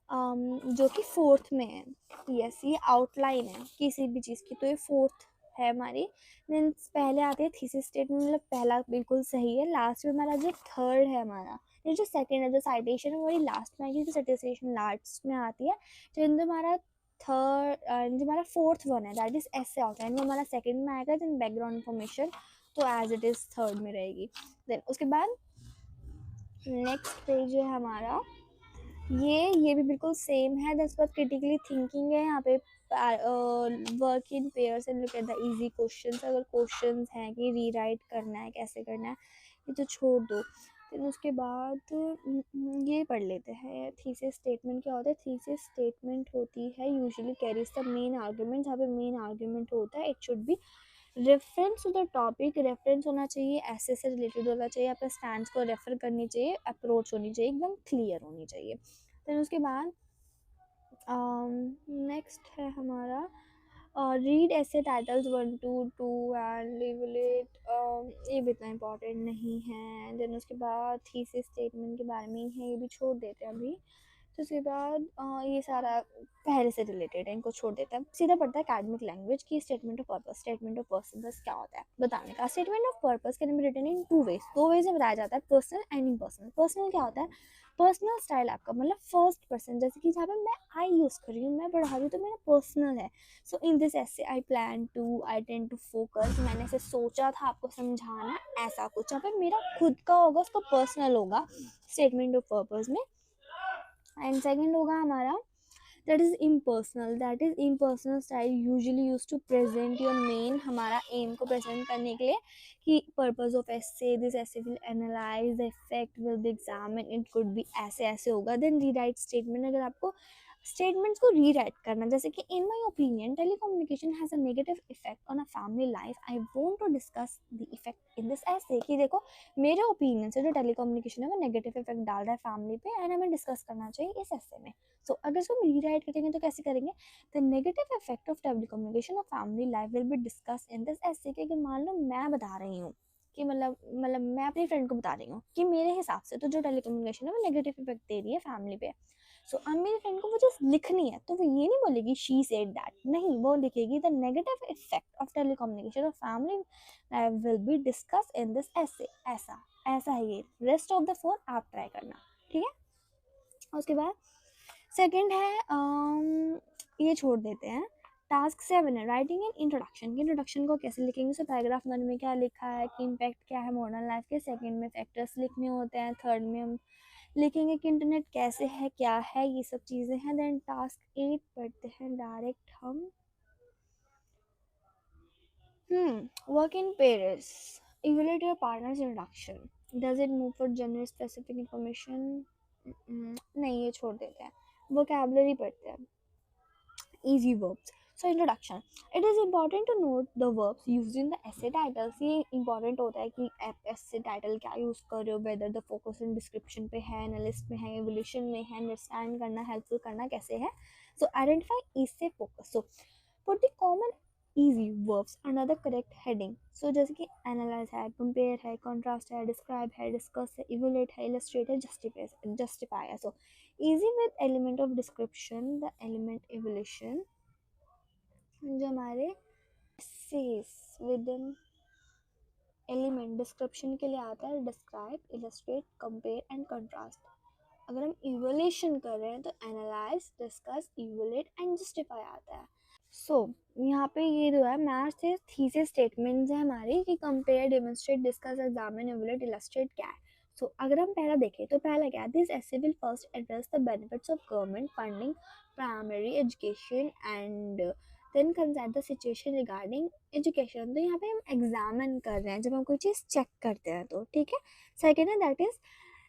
Speaker 1: जो कि फोर्थ में है, यस ये आउटलाइन है किसी भी चीज़ की, तो ये फोर्थ है हमारी। देन पहले आते हैं थीसिस स्टेटमेंट, मतलब पहला बिल्कुल सही है। लास्ट में हमारा जो थर्ड है हमारा, ये जो सेकंड है, जो साइटेशन है हमारी लास्ट में आएगी, तो साइटेशन लास्ट में आती है। तो जो हमारा थर्ड जो हमारा फोर्थ वन है दैट इज ऐसे आउटलाइन, वो हमारा सेकंड में आएगा। देन बैकग्राउंड इन्फॉर्मेशन तो एज इट इज थर्ड में रहेगी। देन उसके बाद नेक्स्ट पेज है हमारा, ये भी बिल्कुल सेम है। दस बार क्रिटिकली थिंकिंग है यहाँ पे, work in pairs and look at the easy questions, अगर क्वेश्चंस हैं कि रीराइट करना है कैसे करना है ये तो छोड़ दो। फिर उसके बाद ये पढ़ लेते हैं, थीसिस स्टेटमेंट क्या होता है। थीसिस स्टेटमेंट होती है usually carries the main argument, जहाँ पे मेन आर्गुमेंट होता है, it should be reference to the topic, reference होना चाहिए, ऐसे से रिलेटेड होना चाहिए, आपका स्टैंड को रेफर करनी चाहिए, अप्रोच होनी चाहिए, एकदम क्लियर होनी चाहिए। फिर उसके बाद नेक्स्ट है हमारा रीड ऐसे टाइटल्स 1 to 2 एंड लेवलेट, ये भी इतना इम्पोर्टेंट नहीं है। देन उसके बाद थीसिस स्टेटमेंट के बारे में है, ये भी छोड़ देते हैं अभी। तो उसके बाद ये सारा पहले से रिलेटेड है, इनको छोड़ देते हैं, सीधा पड़ता है एकेडमिक लैंग्वेज की statement of purpose. Statement of purpose क्या होता है बताने का। Statement of purpose can be written in 2 ways, 2 ways में बताया जाता है, पर्सनल एंड इम्पर्सनल। पर्सनल क्या होता है, पर्सनल स्टाइल आपका, मतलब फर्स्ट पर्सन, जैसे कि जहाँ पे मैं आई यूज़ कर रही हूँ, मैं पढ़ा रही हूँ, तो मेरा पर्सनल है। सो इन दिस ऐसे आई टेंड टू फोकस, मैंने ऐसे सोचा था आपको समझाना, ऐसा कुछ। जहाँ पे मेरा खुद का होगा उसको पर्सनल होगा स्टेटमेंट ऑफ पर्पस में। एंड सेकंड होगा हमारा that is impersonal style usually use to present your main, हमारा एम को प्रेजेंट करने के लिए कि purpose of essay, this essay will analyze the effect will be examine, it could be ऐसे ऐसे होगा। देन रीराइट स्टेटमेंट, अगर आपको स्टेटमेंट्स को रीराइट करना, जैसे कि in my opinion telecommunication has a negative effect on a family life, I want to discuss the effect in this essay, कि देखो मेरे ओपिनियन से जो टेलीकम्युनिकेशन है वो नेगेटिव इफेक्ट डाल रहा है फैमिली पे, एंड हमें डिस्कस करना चाहिए इस ऐसे में। सो अगर इसको हम रीराइट करेंगे तो कैसे करेंगे, the negative effect of telecommunication of family life will be discuss in this essay, कि अगर मान लो मैं बता रही हूँ कि मतलब मैं अपनी फ्रेंड को बता रही हूँ कि मेरे हिसाब से तो जो टेलीकम्युनिकेशन है वो नेगेटिव इफेक्ट दे रही है फैमिली पे। सो अब मेरी फ्रेंड को वो चीज़ लिखनी है, तो वो ये नहीं बोलेगी शी सेड दैट, नहीं, वो लिखेगी the negative effect of telecommunication of family life will be discuss in this essay, ऐसा ऐसा है ये। रेस्ट ऑफ द 4 आप ट्राई करना, ठीक है। उसके बाद सेकंड है ये छोड़ देते हैं। टास्क 7 है राइटिंग एन इंट्रोडक्शन, इंट्रोडक्शन को कैसे लिखेंगे। सो पैराग्राफ 1 में क्या लिखा है कि इम्पैक्ट क्या है मॉडर्न लाइफ के, सेकंड में फैक्टर्स लिखने होते हैं, थर्ड में हम लिखेंगे कि इंटरनेट कैसे है क्या है, ये सब चीज़ें हैं। देन टास्क 8 पढ़ते हैं डायरेक्ट हम। Work in pairs, evaluate your partners introduction, does it move for gender specific information, नहीं ये छोड़ देते हैं। वोकेबलरी पढ़ते हैं. Easy verbs. So introduction. It is important to note the verbs used in the essay titles. ये important होता है कि आप essay title क्या use कर रहे हो, whether the focus in description पे है, analyst में है, evolution में है, understand करना, helpful करना कैसे है. So identify इससे focus. So put the common easy verbs under the correct heading. So जैसे कि analyze है, compare है, contrast है, describe है, discuss है, evaluate है, illustrate है, justify है. So easy with element of description, the element evolution जो हमारे says within element description के लिए आता है describe, illustrate, compare and contrast. अगर हम evaluation कर रहे हैं तो analyze, discuss, evaluate and justify आता है. सो यहाँ पे ये जो है मैथ्स से थीसिस स्टेटमेंट्स है हमारी कि compare, demonstrate, discuss, examine, evaluate, illustrate क्या है. सो अगर हम पहला देखें तो पहला क्या है, this essay will first address the benefits of government funding primary education and then consider the situation regarding education. तो यहाँ पे हम एग्जामिन कर रहे हैं जब हम कोई चीज़ चेक करते हैं तो ठीक है. सेकेंड है that is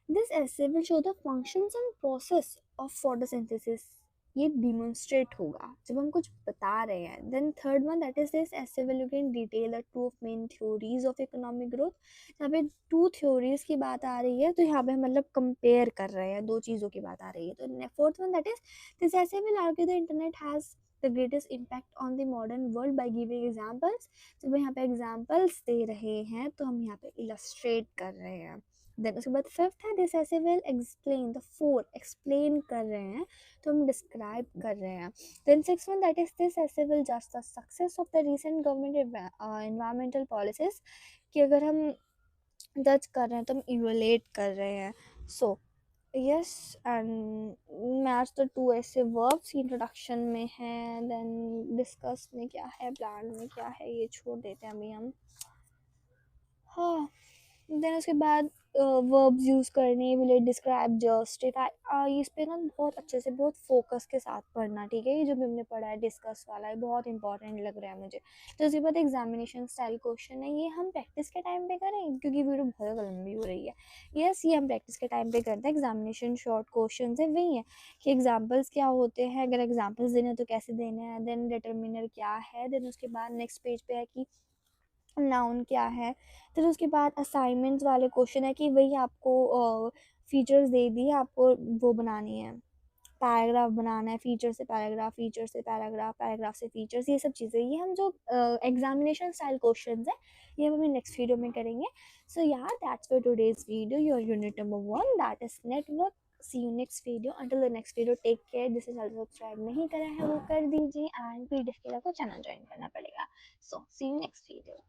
Speaker 1: this essay will show the functions and process of photosynthesis. ये डिमोन्स्ट्रेट होगा जब हम कुछ बता रहे हैं. Then third one that is this essay will you can detail the two of main theories of economic growth. यहाँ पे टू थ्योरीज की बात आ रही है तो यहाँ पे हम मतलब कंपेयर कर रहे हैं, दो चीज़ों की बात आ रही है. तो fourth one that is this essay will argue the internet has the greatest impact on the modern world by giving examples. जब यहाँ पे एग्जाम्पल्स दे रहे हैं तो हम यहाँ पे इलस्ट्रेट कर रहे हैं. देन उसके बाद फिफ्थ है this essay will explain the four explain कर रहे हैं तो हम डिस्क्राइब कर रहे हैं. Then six one that is this essay will just the success of the recent government environmental policies कि अगर हम जज कर रहे हैं तो हम इवेलेट कर रहे हैं. So yes and match the two ऐसे वर्ब्स इंट्रोडक्शन में है. देन डिस्कस में क्या है, प्लान में क्या है, ये छोड़ देते हैं अभी हम. हाँ. देन उसके बाद वर्ब्स यूज़ करने, विलेट, डिस्क्राइब, जस्टिफाई, इस पे ना बहुत अच्छे से बहुत फोकस के साथ पढ़ना. ठीक है, ये जो भी हमने पढ़ा है डिस्कस वाला है बहुत इंपॉर्टेंट लग रहा है मुझे. तो उसके बाद एग्जामिनेशन स्टाइल क्वेश्चन है, ये हम प्रैक्टिस के टाइम पे करें क्योंकि वीडियो बहुत लंबी हो रही है. यस, ये हम प्रैक्टिस के टाइम पे करते हैं. एग्जामिनेशन शॉर्ट क्वेश्चन है वही है कि एग्जाम्पल्स क्या होते हैं, अगर एग्जाम्पल्स देने हैं तो कैसे देने हैं, देन डिटर्मिनर क्या है, देन उसके बाद नेक्स्ट पेज पे है कि नाउन क्या है. फिर उसके बाद असाइनमेंट्स वाले क्वेश्चन है कि वही आपको फीचर्स दे दिए, आपको वो बनानी है, पैराग्राफ बनाना है, फीचर से पैराग्राफ, फीचर से पैराग्राफ, पैराग्राफ से फीचर्स, ये सब चीज़ें. ये हम जो एग्जामिनेशन स्टाइल क्वेश्चंस है ये हम अभी नेक्स्ट वीडियो में करेंगे. सो यार that's for today's video, your unit number 1 that is network. See you next video. Until the next video, take care. जिसे चैनल सब्सक्राइब नहीं करा है वो कर दीजिए एंड पीडीएफ के लिए आपको चैनल ज्वाइन करना पड़ेगा. सो सी यू नेक्स्ट वीडियो.